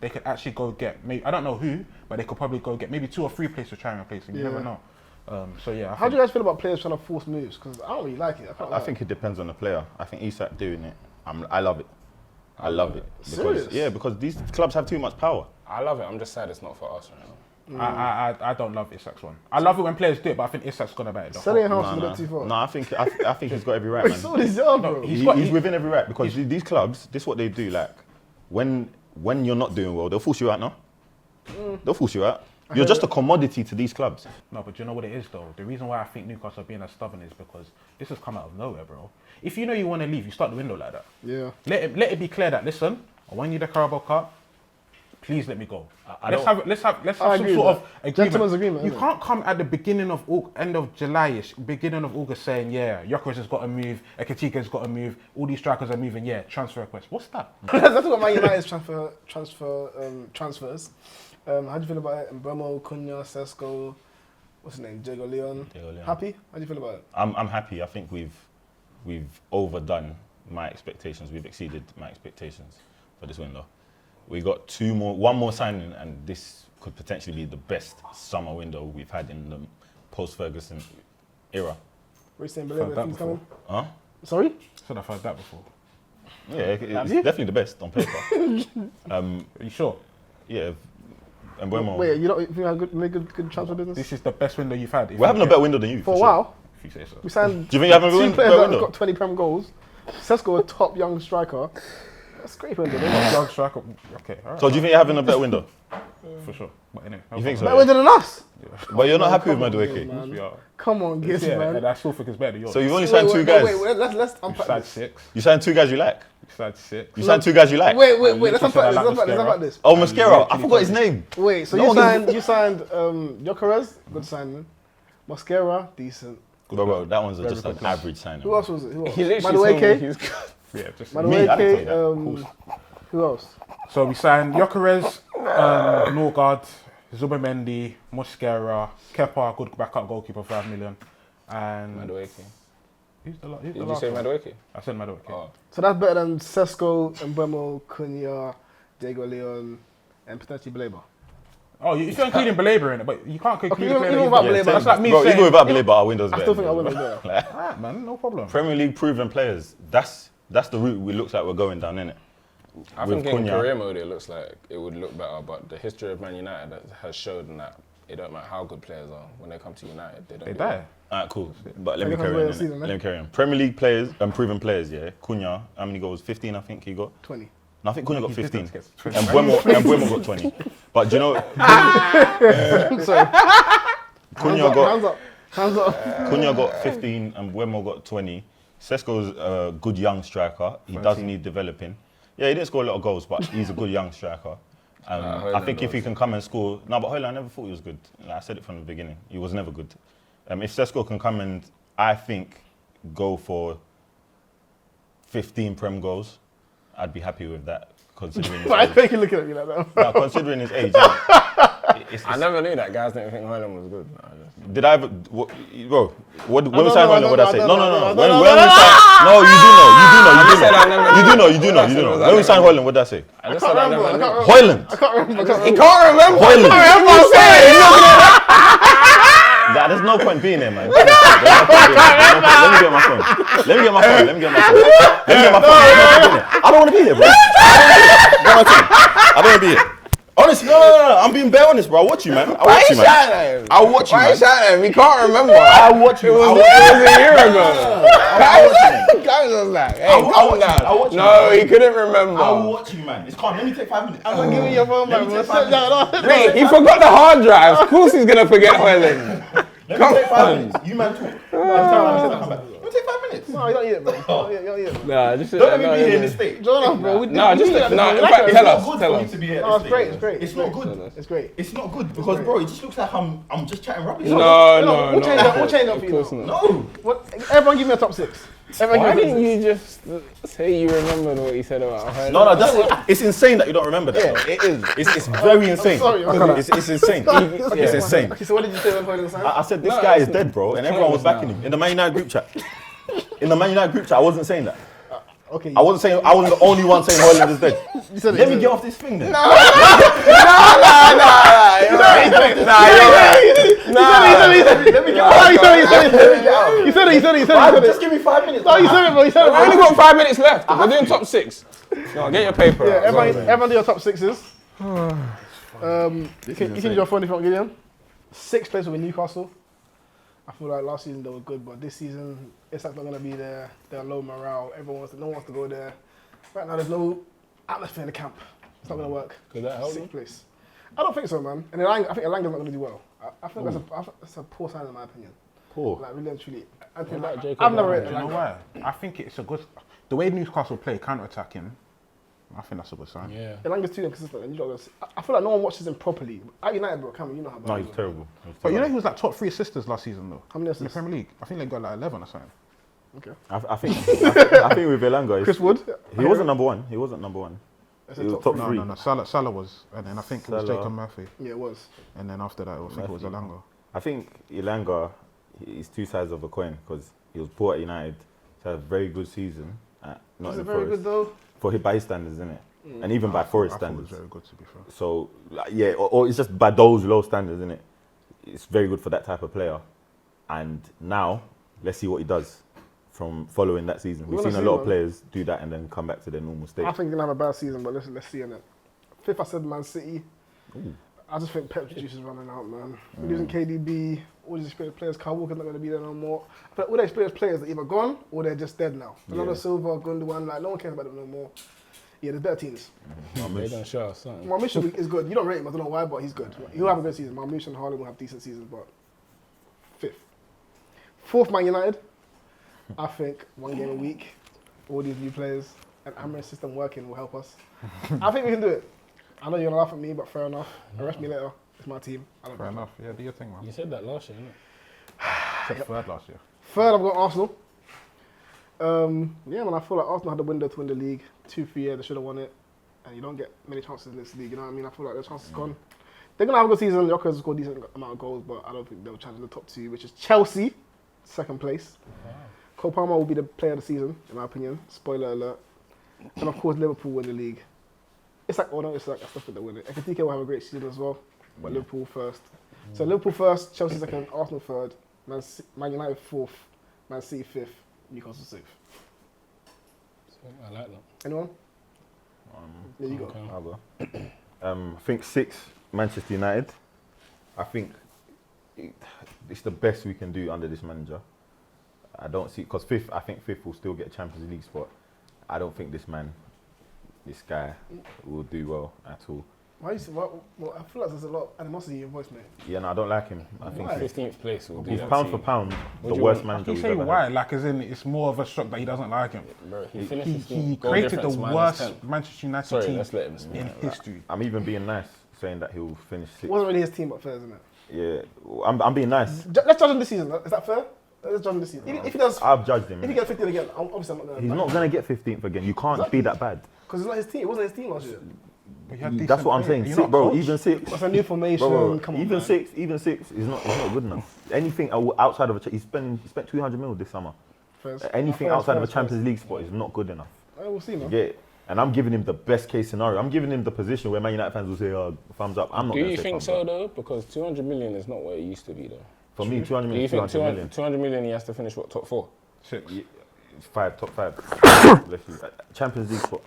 Speaker 2: they could actually go get maybe I don't know who, but they could probably go get maybe 2 or 3 players to try and replace him. You
Speaker 3: Yeah.
Speaker 2: never know. So yeah.
Speaker 3: How do you guys feel about players trying to force moves? Because I don't really like it.
Speaker 1: I think it depends on the player. I think Isak doing it. I love it. I love it.
Speaker 3: Serious?
Speaker 1: Because these clubs have too much power.
Speaker 4: I love it. I'm just sad it's not for us right now.
Speaker 2: I don't love Isak's one. I love it when players do it, but I think Isak's gonna bet it.
Speaker 3: selling a house is a bit too far.
Speaker 1: No, I think he's got every right,
Speaker 3: Wait,
Speaker 1: man.
Speaker 3: so this young, bro.
Speaker 2: He's
Speaker 1: He's within every right because these clubs, this is what they do. Like when you're not doing well, they'll force you out. No, they'll force you out. You're just a commodity to these clubs.
Speaker 2: No, but you know what it is though? The reason why I think Newcastle are being as stubborn is because this has come out of nowhere, bro. If you know you want to leave, you start the window like that.
Speaker 3: Yeah.
Speaker 2: Let it be clear that listen, I won you the Carabao Cup. Please let me go.
Speaker 1: I
Speaker 2: Let's
Speaker 1: don't-
Speaker 2: have
Speaker 3: I
Speaker 2: some
Speaker 3: agree
Speaker 2: sort
Speaker 3: with
Speaker 2: of
Speaker 3: that.
Speaker 2: agreement.
Speaker 3: Gentleman's agreement,
Speaker 2: You
Speaker 3: isn't it?
Speaker 2: can't come at the beginning of end of July-ish, beginning of August saying, yeah, Gyökeres has got to move, Ekitika's got to move, all these strikers are moving, yeah, transfer request. What's that?
Speaker 3: Let's talk about Man United's transfers. How do you feel about it? Mbeumo, Cunha, Sesko, what's his name? Diego Leon.
Speaker 1: Diego Leon.
Speaker 3: Happy? How do you feel about it?
Speaker 1: I'm happy. I think we've overdone my expectations. We've exceeded my expectations for this window. We got one more signing, and this could potentially be the best summer window we've had in the post-Ferguson era.
Speaker 3: We're saying
Speaker 2: Heard
Speaker 3: believe
Speaker 2: that
Speaker 3: he's
Speaker 2: before.
Speaker 3: coming.
Speaker 1: Huh?
Speaker 3: Sorry?
Speaker 2: Said I've heard that before.
Speaker 1: Yeah, it's
Speaker 3: you?
Speaker 1: definitely the best on paper.
Speaker 2: Are you sure?
Speaker 1: Yeah, and Mbeumo.
Speaker 3: Wait, you don't you think I made good transfer business?
Speaker 2: This is the best window you've had?
Speaker 1: We're having a better window than you.
Speaker 3: For a
Speaker 1: sure.
Speaker 3: while,
Speaker 2: If you say so.
Speaker 3: we signed
Speaker 1: Do you think you're having a
Speaker 3: two
Speaker 1: better
Speaker 3: players that have
Speaker 1: window?
Speaker 3: got 20 Prem goals. Sesko, a top young striker. That's a great window. Isn't it?
Speaker 2: Young striker. Okay, all right.
Speaker 1: So do you think you're having a better window?
Speaker 2: For sure. But anyway.
Speaker 1: You think so?
Speaker 3: Better window than us.
Speaker 1: But you're not happy with
Speaker 3: Come on,
Speaker 1: Madueke.
Speaker 3: man.
Speaker 2: We are.
Speaker 3: Come on, Gibbs,
Speaker 2: Yeah,
Speaker 3: man.
Speaker 2: and I still think it's better than yours.
Speaker 1: So you've only signed two
Speaker 3: no,
Speaker 1: guys.
Speaker 3: wait, let's
Speaker 2: You
Speaker 3: unpack
Speaker 2: signed
Speaker 3: this.
Speaker 2: 6.
Speaker 1: You signed two guys you like.
Speaker 2: You signed 6.
Speaker 1: You signed two guys you like.
Speaker 3: Wait, let's
Speaker 2: Literally
Speaker 3: unpack
Speaker 2: said I
Speaker 3: this.
Speaker 2: like
Speaker 3: Let's
Speaker 2: Mascara.
Speaker 3: unpack this.
Speaker 1: Oh, Mascara. I
Speaker 2: literally
Speaker 1: forgot his
Speaker 2: told you.
Speaker 1: name.
Speaker 3: Wait, so
Speaker 1: No
Speaker 3: you
Speaker 1: one
Speaker 3: signed Gyökeres, good signing. Mascara, decent.
Speaker 1: Bro, that one's just an
Speaker 2: good class.
Speaker 1: average signing.
Speaker 3: Who else was it? Who else?
Speaker 4: He literally told me
Speaker 3: Madueke.
Speaker 4: he's good.
Speaker 2: Yeah, just
Speaker 1: Me, I didn't tell you
Speaker 3: Madueke. Who else?
Speaker 2: So we signed Gyökeres, Norgard, Zubimendi, Mosquera, Kepa, good backup goalkeeper, 5 million. And
Speaker 4: Madueke.
Speaker 2: who's the
Speaker 4: Did you
Speaker 2: last
Speaker 4: say
Speaker 2: one?
Speaker 4: Madueke?
Speaker 2: I said Madueke.
Speaker 4: Oh.
Speaker 3: So that's better than Sesko, Mbeumo, Cunha, Diego Leon, and potentially Baleba.
Speaker 2: Oh, you're including Belaber in it, but you can't conclude
Speaker 3: even-
Speaker 2: a player
Speaker 3: even
Speaker 2: that
Speaker 3: without
Speaker 2: you-
Speaker 3: Belaber,
Speaker 2: That's like me
Speaker 1: Bro,
Speaker 2: saying,
Speaker 1: even without Billy, but our window's
Speaker 3: I
Speaker 1: better.
Speaker 3: still think I would have better.
Speaker 2: alright, man, no problem.
Speaker 1: Premier League proven players. That's the route we looks like we're going down, innit?
Speaker 4: I
Speaker 1: With
Speaker 4: think in
Speaker 1: Cunha.
Speaker 4: career mode it looks like it would look better, but the history of Man United has shown that it don't matter how good players are. When they come to United, they don't.
Speaker 2: They
Speaker 4: do
Speaker 2: die.
Speaker 1: Alright, cool. But let me
Speaker 3: Second
Speaker 1: carry on.
Speaker 3: half of the
Speaker 1: innit?
Speaker 3: season,
Speaker 1: Let me carry on. Premier League players and proven players, yeah. Cunha, how many goals? 15, I think he got.
Speaker 3: 20.
Speaker 1: No, I think Cunha got
Speaker 2: He did
Speaker 1: 15.
Speaker 2: get 20.
Speaker 1: And Buemo got 20. But do you know,
Speaker 3: Sorry.
Speaker 1: Cunha got
Speaker 3: Hands up.
Speaker 1: Cunha got 15 and Buemo got 20. Sesko's a good young striker. He does need developing. Yeah, he didn't score a lot of goals, but he's a good young striker. I
Speaker 4: Højlund
Speaker 1: think if he
Speaker 4: also.
Speaker 1: can come and score... No, but Højlund, I never thought he was good. Like I said it from the beginning. He was never good. If Sesko can come and, I think, go for 15 Prem goals, I'd be happy with that, considering his
Speaker 3: Why
Speaker 1: age.
Speaker 3: are you looking at me like that?
Speaker 1: No, considering his age. It's-
Speaker 4: I never knew that guys didn't think Højlund was good.
Speaker 1: Did I ever, bro? When we
Speaker 3: don't
Speaker 1: signed
Speaker 3: know,
Speaker 1: Højlund, what did I say?
Speaker 3: I
Speaker 1: No,
Speaker 3: don't
Speaker 1: no,
Speaker 3: know,
Speaker 1: no.
Speaker 3: I don't
Speaker 1: When
Speaker 3: know.
Speaker 1: we signed, no, you do know.
Speaker 4: said I never
Speaker 1: You do know. You do know.
Speaker 4: I said
Speaker 1: When
Speaker 4: I
Speaker 1: we
Speaker 4: never
Speaker 1: signed
Speaker 4: knew.
Speaker 1: Højlund, what did I say?
Speaker 4: I just
Speaker 3: I
Speaker 4: said I
Speaker 3: can't
Speaker 4: never
Speaker 3: remember.
Speaker 4: knew.
Speaker 1: Højlund.
Speaker 3: I can't remember.
Speaker 4: He can't remember.
Speaker 1: Højlund.
Speaker 4: Everyone's saying.
Speaker 1: There's no point being there, man. There's no point being there. Let me get my phone. Let me get my phone. Let me get my phone. Let me get my phone. I don't want to be here, bro. I don't want to be here. Honestly, no. I'm being bare honest, bro. I watch you, man. I
Speaker 4: Why
Speaker 1: watch
Speaker 4: you
Speaker 1: you, man.
Speaker 4: shouting at him?
Speaker 1: I watch you,
Speaker 4: Why you
Speaker 1: man.
Speaker 4: shouting at him? He can't remember.
Speaker 1: I watch you.
Speaker 4: It was a year ago. Guys was like, hey, calm
Speaker 1: watch you. I
Speaker 4: down.
Speaker 1: watch you.
Speaker 4: No, he couldn't remember.
Speaker 1: I will watch you, man. It's calm. Let me take 5 minutes.
Speaker 3: I'm giving you your phone back,
Speaker 1: Let me
Speaker 3: bro.
Speaker 1: take 5
Speaker 3: Sit down.
Speaker 1: minutes.
Speaker 4: Mate, he forgot the hard drive. Of course he's gonna forget Højlund.
Speaker 1: Let me take 5 minutes. You, man, talk. Let me take 5 minutes.
Speaker 3: No, you don't eat it, man. You don't eat it, man.
Speaker 4: Nah, just
Speaker 1: Don't let me be here in this state.
Speaker 3: Jonah, bro. we
Speaker 4: No,
Speaker 3: do
Speaker 4: just
Speaker 3: that.
Speaker 4: no.
Speaker 3: We
Speaker 4: In
Speaker 3: like
Speaker 4: fact,
Speaker 3: it.
Speaker 4: tell
Speaker 1: It's not
Speaker 4: us.
Speaker 1: good
Speaker 4: Tell
Speaker 1: for me
Speaker 4: us.
Speaker 1: to be here.
Speaker 3: No, it's great. It's great.
Speaker 1: It's not good.
Speaker 3: It's great.
Speaker 1: It's not good because, bro, it just looks like I'm just chatting rubbish.
Speaker 4: No.
Speaker 3: We'll change up. We'll change up for
Speaker 4: Of
Speaker 3: you.
Speaker 4: course
Speaker 3: now.
Speaker 4: not.
Speaker 1: No.
Speaker 3: What? Everyone give me a top 6. Everyone
Speaker 4: Why
Speaker 3: give me a top
Speaker 4: didn't you just say you remembered what he said about Højlund?
Speaker 1: No, it's insane that you don't remember that. though.
Speaker 4: It is.
Speaker 1: It's very insane.
Speaker 3: sorry,
Speaker 1: It's insane. It's insane.
Speaker 3: Okay, so what did you say when Højlund signed?
Speaker 1: I said this
Speaker 4: No,
Speaker 1: guy
Speaker 4: it's
Speaker 1: is dead, bro, and
Speaker 4: it's
Speaker 1: everyone was
Speaker 4: pointless
Speaker 1: backing
Speaker 4: now.
Speaker 1: him in the Man United group chat. In the Man United group chat, I wasn't saying that.
Speaker 3: Okay.
Speaker 1: I wasn't the only one saying Højlund is dead.
Speaker 3: You said it.
Speaker 1: Let me get off this thing then. Let me get off.
Speaker 3: You said it.
Speaker 1: Just give me 5 minutes.
Speaker 3: No, you said it, bro. You said it.
Speaker 4: We've only got 5 minutes left. We're doing top 6. No, get your paper.
Speaker 3: Yeah,
Speaker 4: out.
Speaker 3: everyone do your top 6s. You can do your phone if you want, Gideon. 6th place with Newcastle. I feel like last season they were good, but this season it's like not gonna be there. They're low morale. No one wants to go there. Right now there's no atmosphere in the camp. It's not gonna work.
Speaker 4: Could that help
Speaker 3: 6th
Speaker 4: them?
Speaker 3: place. I don't think so, man. And I think Elanga's not gonna do well. I think that's a poor sign in my opinion.
Speaker 1: Poor.
Speaker 3: Like really and truly. I think,
Speaker 4: about
Speaker 3: like,
Speaker 4: Jacob
Speaker 3: I've never
Speaker 4: Elanga?
Speaker 3: read
Speaker 2: Do you know
Speaker 3: Elanga.
Speaker 2: why? I think it's a good. The way Newcastle play counter-attacking, I think that's a good sign.
Speaker 4: Yeah.
Speaker 3: Elanga's too inconsistent. And you don't I feel like no one watches him properly. At United, bro, Cameron, you know how bad
Speaker 1: No,
Speaker 3: he
Speaker 1: he's
Speaker 3: was.
Speaker 1: terrible.
Speaker 2: But you know he was like top 3 assisters last season though.
Speaker 3: How many
Speaker 2: In the
Speaker 3: assists?
Speaker 2: Premier League, I think they got like 11 or something.
Speaker 3: Okay.
Speaker 1: I think with Elanga,
Speaker 3: Chris Wood.
Speaker 1: he wasn't number one. He wasn't number one.
Speaker 3: That's
Speaker 1: He
Speaker 3: a
Speaker 1: was
Speaker 3: top
Speaker 1: top
Speaker 3: three.
Speaker 1: three.
Speaker 2: No. Salah was, and then I think it was
Speaker 1: Salah.
Speaker 2: Jacob Murphy,
Speaker 3: Yeah, it was.
Speaker 2: and then after that, I think it was
Speaker 1: Murphy.
Speaker 2: Elanga.
Speaker 1: I think Elanga, he's two sides of a coin because he was poor at United. He had a very good season at
Speaker 3: Is it
Speaker 1: Nottingham
Speaker 3: very
Speaker 1: Forest.
Speaker 3: good though?
Speaker 1: For his by his standards, isn't it? And even by Forest
Speaker 2: I thought it was
Speaker 1: standards.
Speaker 2: very good to be fair.
Speaker 1: So, like, yeah, or it's just by those low standards, isn't it? It's very good for that type of player. And now, let's see what he does from following that season. We've
Speaker 3: wanna
Speaker 1: seen a
Speaker 3: see,
Speaker 1: lot of
Speaker 3: man.
Speaker 1: players do that and then come back to their normal state.
Speaker 3: I think he's gonna have a bad season, but let's see in it. 5th, I said Man City. I just think Pep's juice is running out, man. We're losing KDB, all these experienced players. Kyle Walker's not going to be there no more. I feel like all the experienced players are either gone or they're just dead now. Bernardo
Speaker 1: Yeah.
Speaker 3: Silva, Gundogan, like no one cares about them no more. Yeah, there's better teams.
Speaker 4: They don't show us something.
Speaker 3: Marmoush is good. You don't rate him, I don't know why, but he's good. He'll have a good season. Marmoush and Haaland will have decent seasons, but 5th. 4th, Man United. I think 1 game a week, all these new players, and Amarin's system working will help us. I think we can do it. I know you're gonna laugh at me, but fair enough. Arrest me later. It's my team. I don't
Speaker 2: Fair
Speaker 3: care.
Speaker 2: enough. Yeah, do your thing, man.
Speaker 4: You said that last year, innit?
Speaker 2: Said third last year.
Speaker 3: 3rd, I've got Arsenal. Yeah, man, I feel like Arsenal had the window to win the league. 2-3 years, they should have won it. And you don't get many chances in this league, you know what I mean? I feel like their chance is gone. They're going to have a good season. Jokeris has scored a decent amount of goals, but I don't think they'll challenge the top 2, which is Chelsea, 2nd place. Cole Palmer will be the player of the season, in my opinion. Spoiler alert. And of course, Liverpool win the league. It's like, oh no, it's like I still think they win it. Ekitike will have a great season as well, but Liverpool first. So Liverpool first, Chelsea 2nd, Arsenal 3rd, Man United 4th, Man City 5th, Newcastle 6th.
Speaker 4: I like that.
Speaker 3: Anyone? Yeah, you go.
Speaker 4: Okay.
Speaker 1: I'll go. I think 6, Manchester United. I think it's the best we can do under this manager. I don't see, because I think fifth will still get a Champions League spot. I don't think this guy will do well at all.
Speaker 3: Why you say, well, I feel like there's a lot of animosity in your voice, mate.
Speaker 1: Yeah, no, I don't like him. I think
Speaker 3: Why?
Speaker 4: 15th place will do
Speaker 1: he's
Speaker 4: that
Speaker 1: pound
Speaker 4: to
Speaker 1: for
Speaker 4: you.
Speaker 1: pound
Speaker 4: What
Speaker 1: the
Speaker 4: do you
Speaker 1: worst
Speaker 4: want?
Speaker 1: manager
Speaker 2: You
Speaker 1: we've
Speaker 2: say
Speaker 1: ever
Speaker 2: why?
Speaker 1: had.
Speaker 2: Like, as in, it's more of a shock that he doesn't like him.
Speaker 4: Bro, he finished
Speaker 2: He
Speaker 4: 15th. Goal
Speaker 2: created the
Speaker 4: difference minus
Speaker 2: worst
Speaker 4: 10.
Speaker 2: Manchester United
Speaker 4: Sorry,
Speaker 2: team
Speaker 4: let's let him speak.
Speaker 2: in history.
Speaker 1: I'm even being nice, saying that he'll finish
Speaker 3: It
Speaker 1: sixth.
Speaker 3: wasn't really his team up there, isn't it?
Speaker 1: Yeah, I'm being nice.
Speaker 3: Let's judge him this season. Is that fair? Let's judge him this season. If he does,
Speaker 1: I've judged him.
Speaker 3: if he gets 15 again, obviously I'm not going to.
Speaker 1: He's not going to get 15th again. You can't be that bad.
Speaker 3: Because it's not his team. It wasn't his team last year.
Speaker 2: But he had
Speaker 1: That's
Speaker 2: decent
Speaker 1: what I'm
Speaker 2: players.
Speaker 1: saying.
Speaker 2: You're
Speaker 1: Six,
Speaker 2: not
Speaker 1: bro,
Speaker 2: coach.
Speaker 1: even six.
Speaker 3: That's a new formation.
Speaker 1: Bro,
Speaker 3: Come on,
Speaker 1: even
Speaker 3: man.
Speaker 1: six is not good enough. Anything outside of he spent 200 mil this summer.
Speaker 3: First.
Speaker 1: Anything
Speaker 3: First,
Speaker 1: outside of a
Speaker 3: first,
Speaker 1: Champions League spot is not good enough.
Speaker 3: first. We'll see,
Speaker 1: You
Speaker 3: man.
Speaker 1: get it? And I'm giving him the best case scenario. I'm giving him the position where Man United fans will say, "Oh, thumbs up." I'm not.
Speaker 4: Do
Speaker 1: gonna
Speaker 4: you
Speaker 1: say
Speaker 4: think
Speaker 1: thumbs
Speaker 4: so
Speaker 1: up.
Speaker 4: though? Because 200 million is not what it used to be though.
Speaker 1: For me, 200
Speaker 4: Do
Speaker 1: million
Speaker 4: you
Speaker 1: is
Speaker 4: think
Speaker 1: 200 million.
Speaker 4: 200 million he has to finish what, top 4?
Speaker 2: Six.
Speaker 1: It's top five. Bless you. Champions League spot.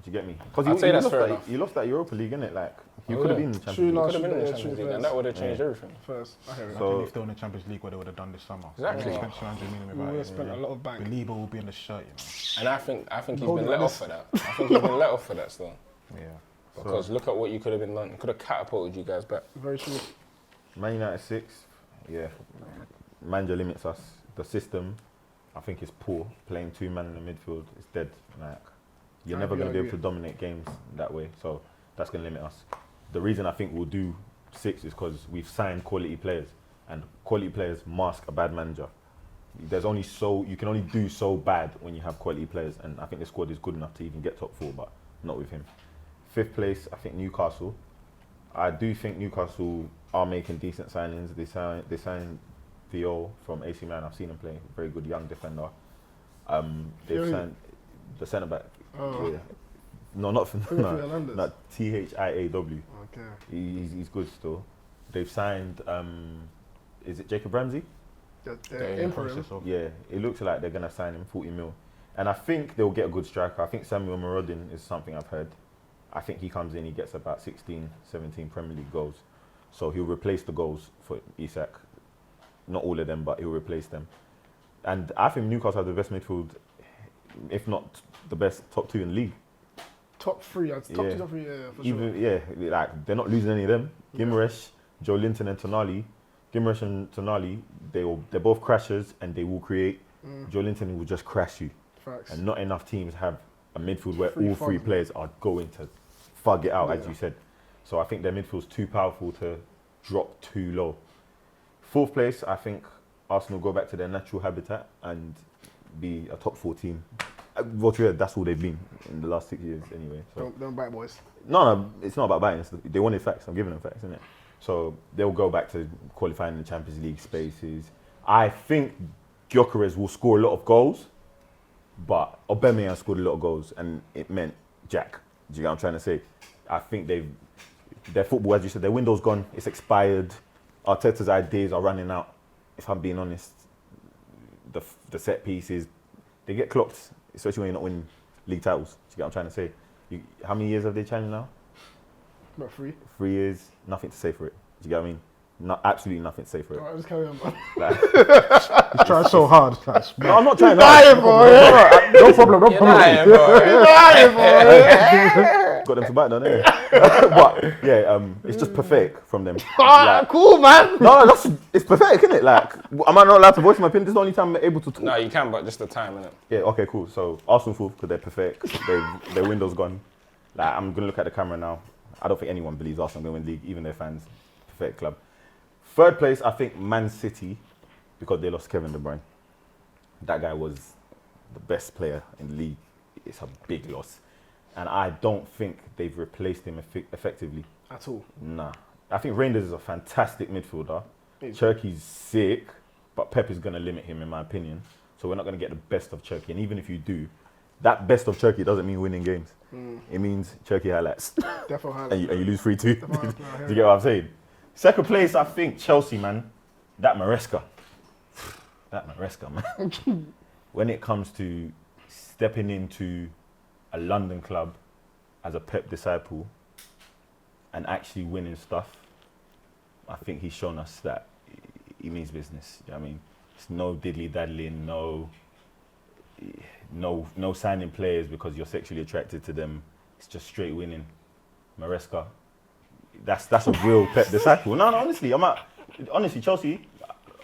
Speaker 1: Do you get me? Because
Speaker 4: I'd say that's fair
Speaker 1: lost
Speaker 4: enough.
Speaker 1: you lost that Europa League, innit? Like you
Speaker 4: Oh,
Speaker 1: could have
Speaker 4: yeah.
Speaker 1: been in the Champions
Speaker 3: True,
Speaker 1: League.
Speaker 3: no,
Speaker 4: Could have been in the
Speaker 3: yeah,
Speaker 4: Champions
Speaker 3: true,
Speaker 4: League, and
Speaker 3: first.
Speaker 4: that would have changed everything.
Speaker 3: First. I hear it.
Speaker 1: So-
Speaker 2: Imagine if they were in the Champions League, what they would have done this summer.
Speaker 4: Exactly.
Speaker 2: They spent 200 million
Speaker 3: We
Speaker 2: without
Speaker 3: would have
Speaker 2: it.
Speaker 3: spent a lot of bank.
Speaker 2: Belieber will be in the shirt, you know.
Speaker 4: And I think he's
Speaker 3: Hold
Speaker 4: been
Speaker 3: it
Speaker 4: let
Speaker 3: like
Speaker 4: off for that. I think he's been let off for that still.
Speaker 2: Yeah.
Speaker 4: Because look at what you could have been done. Could have catapulted you guys back.
Speaker 3: Very true.
Speaker 1: Man United 6, yeah. Manager limits us. The system, I think, is poor. Playing two man in the midfield is dead. Like you're
Speaker 3: I
Speaker 1: never
Speaker 3: agree,
Speaker 1: going to
Speaker 3: I
Speaker 1: be able to
Speaker 3: agree.
Speaker 1: dominate games that way. So that's going to limit us. The reason I think we'll do 6 is because we've signed quality players, and quality players mask a bad manager. There's only you can only do so bad when you have quality players, and I think the squad is good enough to even get top 4, but not with him. 5th place, I think Newcastle. I do think Newcastle are making decent signings. They signed Theo from AC Milan. I've seen him play. Very good young defender. They've
Speaker 3: Theo?
Speaker 1: signed the centre back.
Speaker 3: Oh.
Speaker 1: Yeah. No, not from
Speaker 3: Theo Hernandez.
Speaker 1: not Thiaw.
Speaker 3: Okay.
Speaker 1: He's good still. They've signed. Is it Jacob Ramsey?
Speaker 3: In for him.
Speaker 2: Process of-
Speaker 1: Yeah, it looks like they're gonna sign him 40 mil, and I think they'll get a good striker. I think Samuel Marodin is something I've heard. I think he comes in, he gets about 16, 17 Premier League goals, so he'll replace the goals for Isak. Not all of them, but he'll replace them. And I think Newcastle have the best midfield, if not the best top 2 in the league.
Speaker 3: Top 3. Top
Speaker 1: Yeah.
Speaker 3: 2, top 3, yeah, for
Speaker 1: Even
Speaker 3: sure.
Speaker 1: like they're not losing any of them.
Speaker 3: Yeah.
Speaker 1: Gimaresh, Joe Linton, and Tonali. Gimaresh and Tonali, they're both crashers, and they will create. Joe Linton will just crash you.
Speaker 3: Facts.
Speaker 1: And not enough teams have a midfield where
Speaker 3: Three
Speaker 1: all 3
Speaker 3: thugs,
Speaker 1: players are going to fug it out, as
Speaker 3: Yeah.
Speaker 1: you said. So I think their midfield's too powerful to drop too low. 4th place, I think Arsenal go back to their natural habitat and be a top 4 team. That's all they've been in the last 6 years anyway. So.
Speaker 3: Don't bite, boys.
Speaker 1: No, it's not about biting. They wanted facts. I'm giving them facts, isn't it? So they'll go back to qualifying in the Champions League spaces. I think Gyökeres will score a lot of goals, but Aubameyang scored a lot of goals, and it meant Jack. Do you get what I'm trying to say? I think their football, as you said, their window's gone. It's expired. Arteta's ideas are running out. If I'm being honest, the set pieces, they get clocked, especially when you're not winning league titles. Do you get what I'm trying to say? How many years have they challenged now?
Speaker 3: About 3.
Speaker 1: 3 years, nothing to say for it. Do you get what I mean? Absolutely nothing to say for it.
Speaker 3: Alright, just carry on, man.
Speaker 1: Like,
Speaker 2: He's trying so hard. That's
Speaker 1: no, I'm not trying
Speaker 3: dying
Speaker 1: to.
Speaker 3: for it.
Speaker 2: no problem, no
Speaker 4: You're
Speaker 2: problem.
Speaker 4: lying, bro.
Speaker 1: Got them to bite, don't they? But yeah, it's just pathetic from them. Like,
Speaker 3: Cool, man.
Speaker 1: no, it's pathetic, isn't it? Like, am I not allowed to voice my opinion? This is the only time I'm able to talk.
Speaker 4: No, you can, but just the time, innit?
Speaker 1: Yeah, okay, cool. So Arsenal fourth because they're pathetic. Their window's gone. Like, I'm gonna look at the camera now. I don't think anyone believes Arsenal are gonna win the league, even their fans. Pathetic club. 3rd place, I think Man City, because they lost Kevin De Bruyne. That guy was the best player in the league. It's a big loss, and I don't think they've replaced him effectively.
Speaker 3: At all.
Speaker 1: Nah, I think Reinders is a fantastic midfielder.
Speaker 3: He's-
Speaker 1: Cherky's sick, but Pep is gonna limit him, in my opinion. So we're not gonna get the best of Cherky, and even if you do, that best of Cherky doesn't mean winning games. It means Cherky highlights,
Speaker 3: Defo highlight.
Speaker 1: and you lose 3-2.
Speaker 3: Defo highlight.
Speaker 1: Do you get what I'm saying? 2nd place, I think Chelsea, man. That Maresca, man. When it comes to stepping into a London club as a Pep disciple and actually winning stuff, I think he's shown us that he means business. You know what I mean, it's no diddly daddling, no signing players because you're sexually attracted to them. It's just straight winning. Maresca, that's a real Pep disciple. No, honestly, honestly, Chelsea,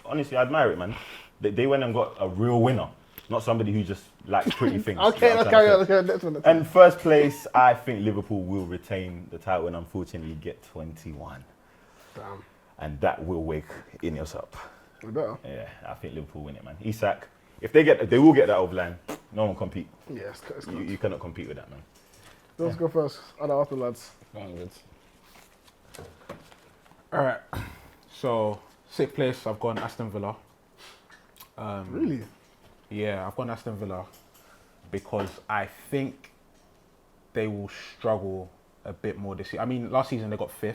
Speaker 1: honestly, I admire it, man. They went and got a real winner, not somebody who just likes pretty things.
Speaker 3: Okay,
Speaker 1: You know
Speaker 3: let's
Speaker 1: what I'm
Speaker 3: carry
Speaker 1: trying
Speaker 3: on.
Speaker 1: to say?
Speaker 3: Let's go next one.
Speaker 1: And first place, I think Liverpool will retain the title and unfortunately get 21.
Speaker 3: Damn.
Speaker 1: And that will wake Ineos up.
Speaker 3: We better.
Speaker 1: Yeah, I think Liverpool win it, man. Isak, if they will get that over line, no one compete.
Speaker 3: Yeah, it's good.
Speaker 1: You cannot compete with that, man.
Speaker 3: Let's go first. Other Arsenal lads.
Speaker 4: Going good.
Speaker 2: All right. So 6th place, I've gone Aston Villa.
Speaker 3: Really?
Speaker 2: Yeah, I've gone Aston Villa because I think they will struggle a bit more this year. I mean, last season they got 5th.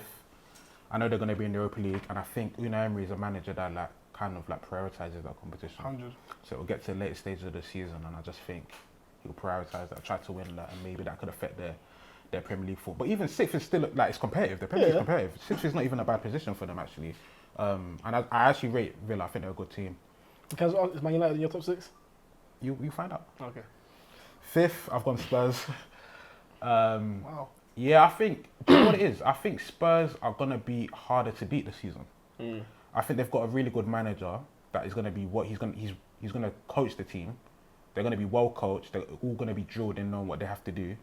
Speaker 2: I know they're going to be in the Europa League, and I think Unai Emery is a manager that kind of prioritises that competition.
Speaker 3: 100.
Speaker 2: So it'll get to the later stages of the season, and I just think he'll prioritise that, try to win that, and maybe that could affect their Premier League football. But even 6th is still it's competitive. The Premier League is competitive. 6th is not even a bad position for them actually. And I actually rate Villa. I think they're a good team.
Speaker 3: Okay, is Man United in your top 6?
Speaker 2: You find out.
Speaker 3: Okay.
Speaker 2: 5th, I've gone Spurs.
Speaker 3: Wow.
Speaker 2: Yeah, I think, do you know what it is? I think Spurs are going to be harder to beat this season. I think they've got a really good manager that is going to be he's going to coach the team. They're going to be well coached. They're all going to be drilled in knowing what they have to do.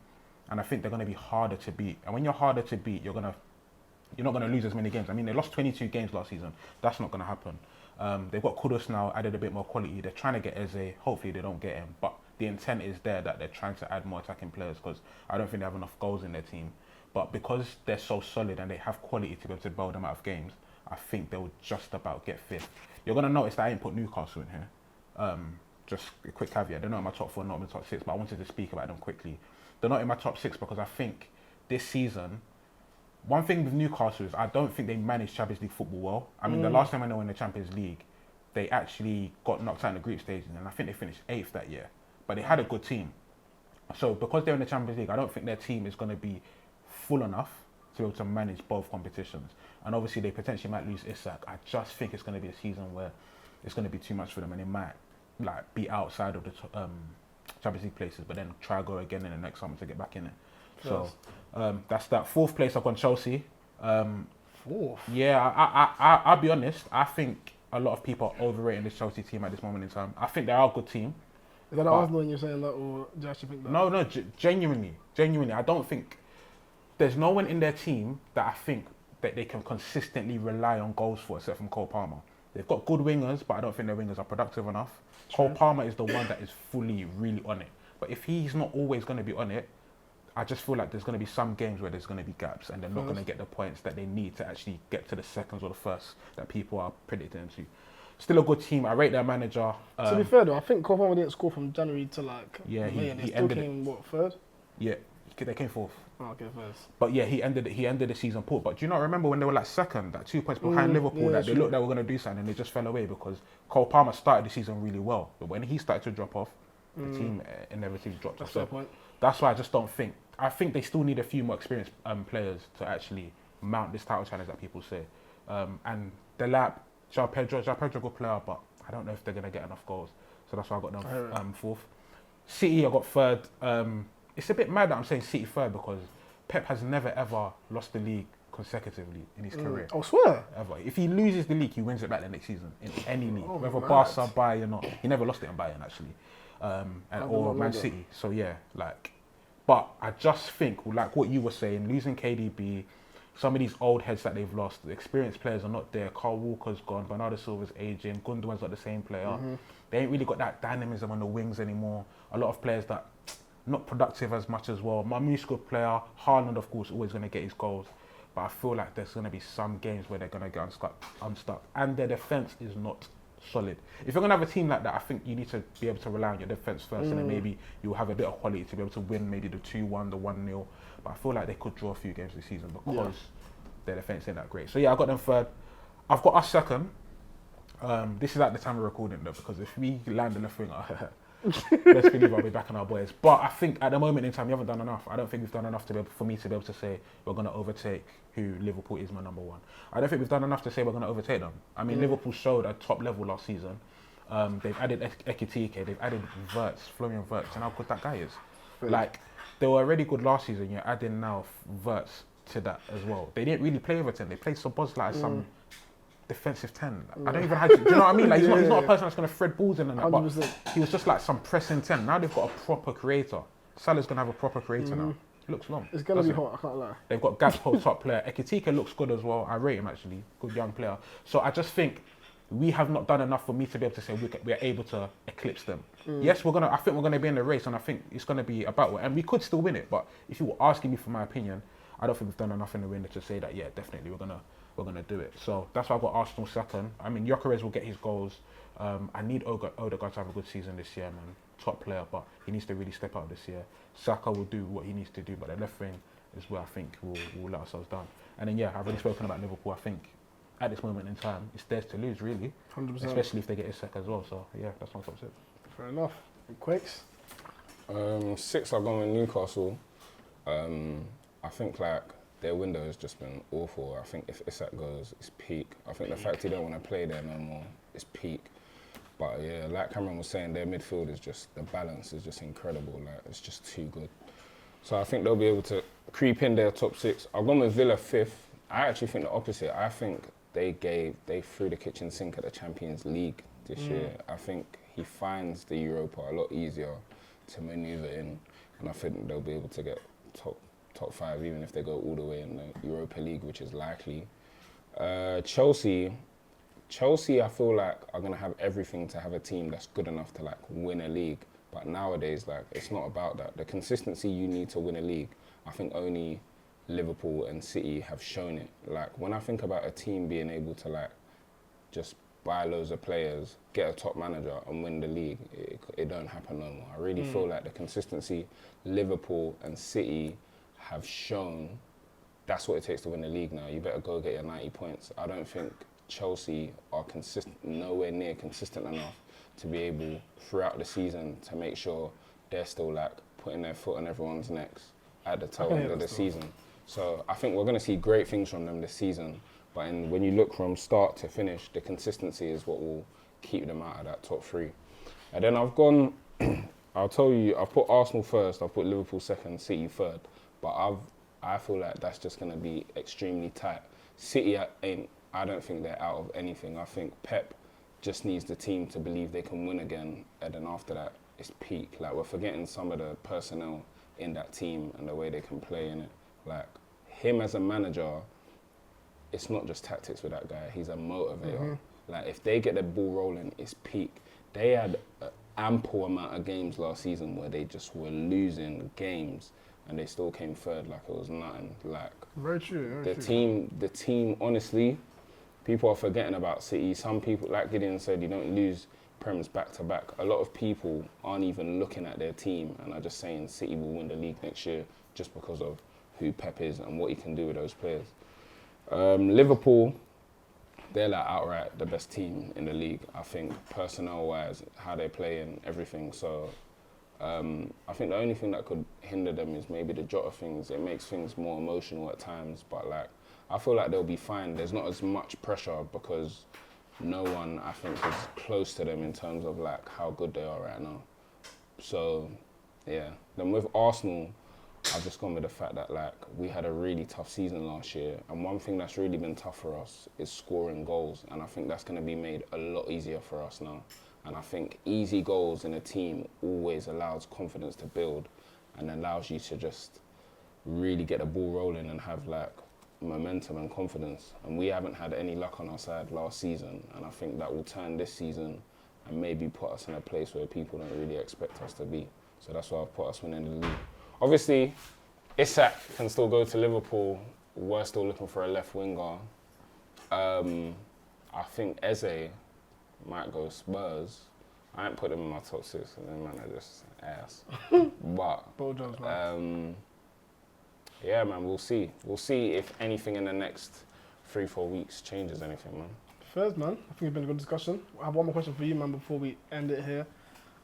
Speaker 2: And I think they're going to be harder to beat. And when you're harder to beat, you're not going to lose as many games. I mean, they lost 22 games last season. That's not going to happen. They've got Kudus now, added a bit more quality. They're trying to get Eze. Hopefully they don't get him. But the intent is there that they're trying to add more attacking players because I don't think they have enough goals in their team. But because they're so solid and they have quality to be able to bail them out of games, I think they'll just about get 5th. You're going to notice that I ain't put Newcastle in here. Just a quick caveat. They're not in my top 4, not in my top 6, but I wanted to speak about them quickly. They're not in my top 6 because I think this season, one thing with Newcastle is I don't think they managed Champions League football well. I mean, the last time I know in the Champions League, they actually got knocked out in the group stages, and I think they finished 8th that year. But they had a good team. So because they're in the Champions League, I don't think their team is going to be full enough to be able to manage both competitions. And obviously they potentially might lose Isak. I just think it's going to be a season where it's going to be too much for them, and they might be outside of the Champions League places, but then try to go again in the next summer to get back in it. So that's that. 4th place, I've gone Chelsea.
Speaker 3: 4th?
Speaker 2: Yeah, I'll be honest. I think a lot of people are overrating this Chelsea team at this moment in time. I think they are a good team.
Speaker 3: Is that Arsenal and you're saying that, or do you actually think that?
Speaker 2: No, genuinely. I don't think there's no one in their team that I think that they can consistently rely on goals for, except from Cole Palmer. They've got good wingers, but I don't think their wingers are productive enough. Cole Palmer is the one that is fully, really on it. But if he's not always going to be on it, I just feel like there's going to be some games where there's going to be gaps, and they're not going to get the points that they need to actually get to the seconds or the first that people are predicting them to. Still a good team. I rate their manager.
Speaker 3: To be fair though, I think Cole Palmer didn't score from January to
Speaker 2: Yeah,
Speaker 3: May, and
Speaker 2: he
Speaker 3: still
Speaker 2: ended
Speaker 3: came, 3rd?
Speaker 2: Yeah, they came 4th.
Speaker 3: Oh, okay, 1st.
Speaker 2: But yeah, he ended the season poor. But do you not remember when they were 2nd, 2 points behind Liverpool, that they looked like they were going to do something and they just fell away because Cole Palmer started the season really well. But when he started to drop off, the team inevitably dropped off.
Speaker 3: That's a fair point.
Speaker 2: That's why I just don't think. I think they still need a few more experienced players to actually mount this title challenge that people say. And the lap, João Pedro, good player, but I don't know if they're going to get enough goals. So that's why I got them 4th. City, I got 3rd. It's a bit mad that I'm saying City 3rd because Pep has never ever lost the league consecutively in his career.
Speaker 3: I swear.
Speaker 2: Ever. If he loses the league, he wins it back the next season in any league.
Speaker 3: Oh,
Speaker 2: Whether
Speaker 3: mad.
Speaker 2: Barca, Bayern or not. He never lost it in Bayern actually. Or
Speaker 3: not
Speaker 2: Man
Speaker 3: know
Speaker 2: City. So yeah, but I just think, like what you were saying, losing KDB, some of these old heads that they've lost, the experienced players are not there. Carl Walker's gone, Bernardo Silva's aging, Gundogan's not the same player. They ain't really got that dynamism on the wings anymore. A lot of players that not productive as much as well. Marmoush, good player. Haaland, of course, always going to get his goals. But I feel like there's going to be some games where they're going to get unstuck. And their defence is not solid. If you're going to have a team like that, I think you need to be able to rely on your defence first, and then maybe you'll have a bit of quality to be able to win maybe the 2-1, the 1-0. But I feel like they could draw a few games this season because their defence ain't that great. So yeah, I got them 3rd. I've got us 2nd. This is at the time of recording though, because if we land a left winger, Let's believe I'll be backing our boys. But I think at the moment in time, we haven't done enough. I don't think we've done enough for me to be able to say we're going to overtake who Liverpool is my number one. I don't think we've done enough to say we're going to overtake them. I mean, Liverpool showed at top level last season. They've added Ekitike, they've added Florian Wirtz, and how good that guy is. Like, they were already good last season. You're adding now Wirtz to that as well. They didn't really play over 10. They played Szoboszlai as some defensive 10. I don't even have to, do you know what I mean? Like, he's not a person that's going to thread balls in and that, but
Speaker 3: 100%.
Speaker 2: he was just like some pressing 10. Now they've got a proper creator. Salah's going to have a proper creator now. Looks long.
Speaker 3: It's going to be
Speaker 2: doesn't it?
Speaker 3: hot, I can't lie.
Speaker 2: They've got Gakpo, top player. Ekitike looks good as well. I rate him actually. Good young player. So I just think we have not done enough for me to be able to say we're able to eclipse them. Yes, I think we're gonna be in the race, and I think it's gonna be a battle, and we could still win it. But if you were asking me for my opinion, I don't think we've done enough in the winter to say that. Yeah, definitely we're gonna do it. So that's why I've got Arsenal second. I mean, Gyökeres will get his goals. I need Odegaard to have a good season this year, man. Top player, but he needs to really step up this year. Saka will do what he needs to do, but the left wing is where I think we'll let ourselves down. And then I've already spoken about Liverpool. I think at this moment in time, it's theirs to lose, really.
Speaker 3: 100%.
Speaker 2: Especially if they get Isak as well. So that's my top six.
Speaker 3: Fair enough. Quakes?
Speaker 4: 6, I've gone with Newcastle. I think like their window has just been awful. I think if Isak goes, it's peak. I think the fact he don't want to play there no more is peak. But yeah, like Cameron was saying, their midfield is just, the balance is just incredible. Like, it's just too good. So I think they'll be able to creep in their top 6. I've gone with Villa 5th. I actually think the opposite. I think they threw the kitchen sink at the Champions League this year. I think he finds the Europa a lot easier to manoeuvre in, and I think they'll be able to get top 5, even if they go all the way in the Europa League, which is likely. Chelsea, I feel like are gonna have everything to have a team that's good enough to like win a league. But nowadays, like, it's not about that. The consistency you need to win a league, I think only Liverpool and City have shown it. Like, when I think about a team being able to like just buy loads of players, get a top manager and win the league, it don't happen no more. I really feel like the consistency Liverpool and City have shown, that's what it takes to win the league now. You better go get your 90 points. I don't think Chelsea are nowhere near consistent enough to be able throughout the season to make sure they're still like putting their foot on everyone's necks at the tail end of the season. So I think we're going to see great things from them this season. But when you look from start to finish, the consistency is what will keep them out of that top 3. And then I've gone, I'll tell you, I've put Arsenal first, I've put Liverpool second, City third. But I feel like that's just going to be extremely tight. City I don't think they're out of anything. I think Pep just needs the team to believe they can win again. And then after that, it's peak. Like, we're forgetting some of the personnel in that team and the way they can play in it. Like, him as a manager, it's not just tactics with that guy. He's a motivator. Like, if they get the ball rolling, it's peak. They had an ample amount of games last season where they just were losing games and they still came third like it was nothing. Like,
Speaker 3: Very true.
Speaker 4: the team, honestly, people are forgetting about City. Some people, like Gideon said, you don't lose Prems back to back. A lot of people aren't even looking at their team and are just saying City will win the league next year just because of who Pep is and what he can do with those players. Liverpool, they're like outright the best team in the league, I think, personnel-wise, how they play and everything. So I think the only thing that could hinder them is maybe the Jota things. It makes things more emotional at times, but like, I feel like they'll be fine. There's not as much pressure because no one, I think, is close to them in terms of like how good they are right now. So, yeah. Then with Arsenal, I've just gone with the fact that like we had a really tough season last year, and one thing that's really been tough for us is scoring goals, and I think that's going to be made a lot easier for us now. And I think easy goals in a team always allows confidence to build and allows you to just really get the ball rolling and have like momentum and confidence. And we haven't had any luck on our side last season, and I think that will turn this season and maybe put us in a place where people don't really expect us to be. So that's why I've put us winning the league. Obviously, Isak can still go to Liverpool. We're still looking for a left winger. I think Eze might go Spurs. I ain't put them in my top 6, and then man, I just ass. But
Speaker 3: Jobs, man.
Speaker 4: yeah, man, we'll see. We'll see if anything in the next 3-4 weeks changes anything, man.
Speaker 3: First, man, I think it's been a good discussion. I have one more question for you, man, before we end it here.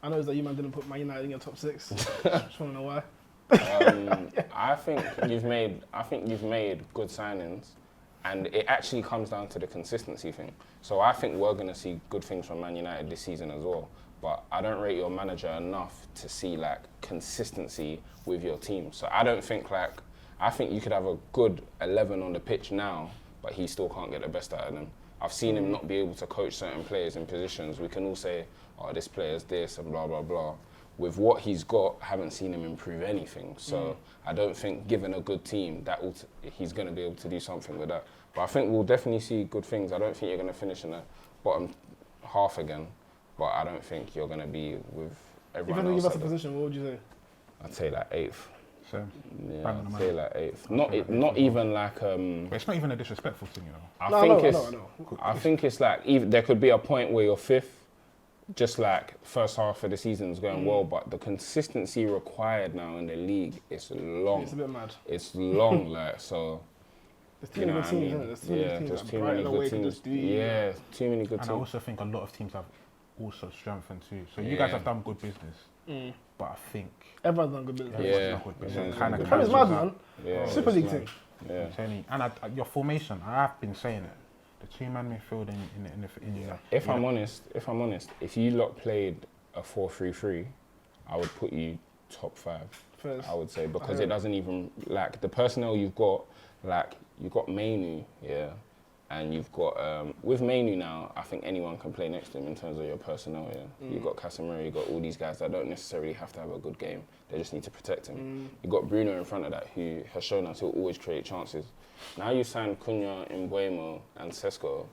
Speaker 3: I know that you man didn't put Man United in your top 6. Just want to know why.
Speaker 4: I think you've made good signings, and it actually comes down to the consistency thing. So I think we're going to see good things from Man United this season as well. But I don't rate your manager enough to see like consistency with your team. So I don't think I think you could have a good 11 on the pitch now, but he still can't get the best out of them. I've seen him not be able to coach certain players in positions. We can all say, oh, this player's this and blah, blah, blah. With what he's got, I haven't seen him improve anything. So I don't think, given a good team, he's going to be able to do something with that. But I think we'll definitely see good things. I don't think you're going to finish in the bottom half again, but I don't think you're going to be with
Speaker 3: If you
Speaker 4: everyone
Speaker 3: had to
Speaker 4: else.
Speaker 3: give us a
Speaker 4: at the-
Speaker 3: position, what would you say?
Speaker 4: I'd say like 8th.
Speaker 2: So,
Speaker 4: Yeah,
Speaker 2: Bang on the
Speaker 4: I'd
Speaker 2: money.
Speaker 4: say like 8th. Not even like.
Speaker 2: but it's not even a disrespectful thing, you know.
Speaker 4: I
Speaker 3: No,
Speaker 4: think
Speaker 3: I
Speaker 4: it's.
Speaker 3: know.
Speaker 4: I think it's like there could be a point where you're 5th, just like first half of the season's going well, but the consistency required now in the league is long.
Speaker 3: It's a bit mad.
Speaker 4: It's long, like so.
Speaker 3: There's too
Speaker 4: You know
Speaker 3: many
Speaker 4: what
Speaker 3: good
Speaker 4: I
Speaker 3: teams,
Speaker 4: mean?
Speaker 3: isn't it? There's too many teams
Speaker 4: there's
Speaker 3: that
Speaker 4: too
Speaker 3: Brighton
Speaker 4: many
Speaker 3: away
Speaker 4: good
Speaker 3: can
Speaker 4: teams.
Speaker 3: just do you.
Speaker 4: Yeah, too many good
Speaker 2: And I
Speaker 4: teams.
Speaker 2: also think a lot of teams have also strengthened too. So you
Speaker 4: Yeah.
Speaker 2: guys have done good business, but I think
Speaker 3: Everyone's done good business.
Speaker 4: Yeah.
Speaker 2: done good business.
Speaker 4: Yeah.
Speaker 2: Kind
Speaker 3: The
Speaker 2: of
Speaker 3: Prem is mad, man.
Speaker 4: Yeah,
Speaker 3: Super
Speaker 4: it's
Speaker 3: League
Speaker 4: mad.
Speaker 3: thing.
Speaker 4: Yeah.
Speaker 2: I'm telling you. And your formation, I have been saying it. The two-man midfield in
Speaker 4: If I'm honest, if you lot played a 4-3-3, I would put you top 5.
Speaker 3: First.
Speaker 4: I would say, because
Speaker 3: I
Speaker 4: it doesn't even, like, the personnel you've got, like, you've got Mainu, yeah, and you've got, with Mainu now, I think anyone can play next to him in terms of your personnel, yeah. You've got Casemiro, you've got all these guys that don't necessarily have to have a good game, they just need to protect him. You've got Bruno in front of that, who has shown us he'll always create chances. Now you signed Cunha, Mbuemo, and Sesko,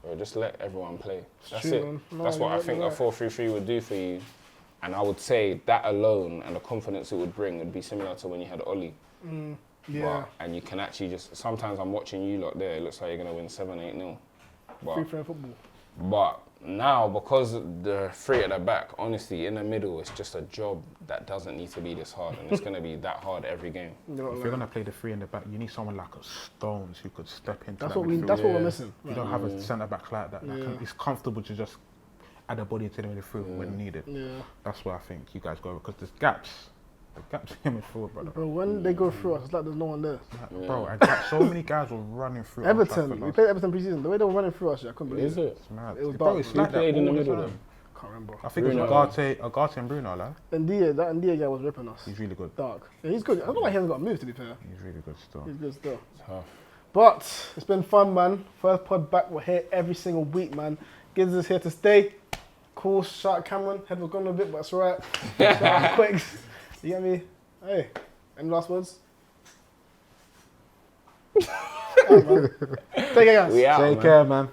Speaker 4: or just let everyone play. That's
Speaker 3: true,
Speaker 4: it.
Speaker 3: man. No,
Speaker 4: That's what
Speaker 3: you're
Speaker 4: I think
Speaker 3: right.
Speaker 4: a 4-3-3 would do for you. And I would say that alone and the confidence it would bring would be similar to when you had Oli.
Speaker 3: Yeah.
Speaker 4: And you can actually just, sometimes I'm watching you lot there, it looks like you're going to win 7-8-0.
Speaker 3: Free flowing football.
Speaker 4: But now, because the 3 at the back, honestly, in the middle, it's just a job that doesn't need to be this hard. And it's going to be that hard every game.
Speaker 3: You're not
Speaker 2: If you're
Speaker 3: lying.
Speaker 2: gonna play the 3 in the back, you need someone like a Stones who could step into
Speaker 3: That's
Speaker 2: that
Speaker 3: what
Speaker 2: midfield.
Speaker 3: that's what we're
Speaker 4: Yeah.
Speaker 3: missing.
Speaker 2: You don't have a centre back like that.
Speaker 3: Yeah.
Speaker 2: It's comfortable to just add a body to the midfield when needed.
Speaker 3: Yeah.
Speaker 2: That's where I think you guys go because there's gaps. The gaps in midfield, brother.
Speaker 3: Bro, when they go through us, it's like there's no one there.
Speaker 2: Bro, and so many guys were running through. Old
Speaker 3: Everton,
Speaker 2: Trafford
Speaker 3: we
Speaker 2: last-
Speaker 3: played Everton pre-season. The way they were running through us, I couldn't believe
Speaker 4: Is
Speaker 3: it.
Speaker 4: it?
Speaker 2: It's mad.
Speaker 3: It was
Speaker 2: Bro,
Speaker 3: dark,
Speaker 2: it's
Speaker 3: man.
Speaker 2: like
Speaker 4: Who played
Speaker 2: that
Speaker 4: in the
Speaker 2: all
Speaker 4: middle
Speaker 2: time.
Speaker 4: then?
Speaker 3: Can't remember.
Speaker 2: I think it
Speaker 4: Bruno.
Speaker 2: was Agate and Bruno, like.
Speaker 3: That Ndia guy was ripping us.
Speaker 2: He's really good.
Speaker 3: Dark. Yeah, he's good. I don't know why he hasn't got a move, to be fair.
Speaker 2: He's really good still.
Speaker 3: He's good still.
Speaker 4: Tough.
Speaker 3: But it's been fun, man. First pod back. We're here every single week, man. Gibbs is here to stay. Cool. Shout out Cameron. Head was gone a bit, but it's alright. Shout out Quicks. You get me? Hey, any last words? Alright, man. Take care, guys.
Speaker 4: We out,
Speaker 2: Take
Speaker 4: man.
Speaker 2: care, man.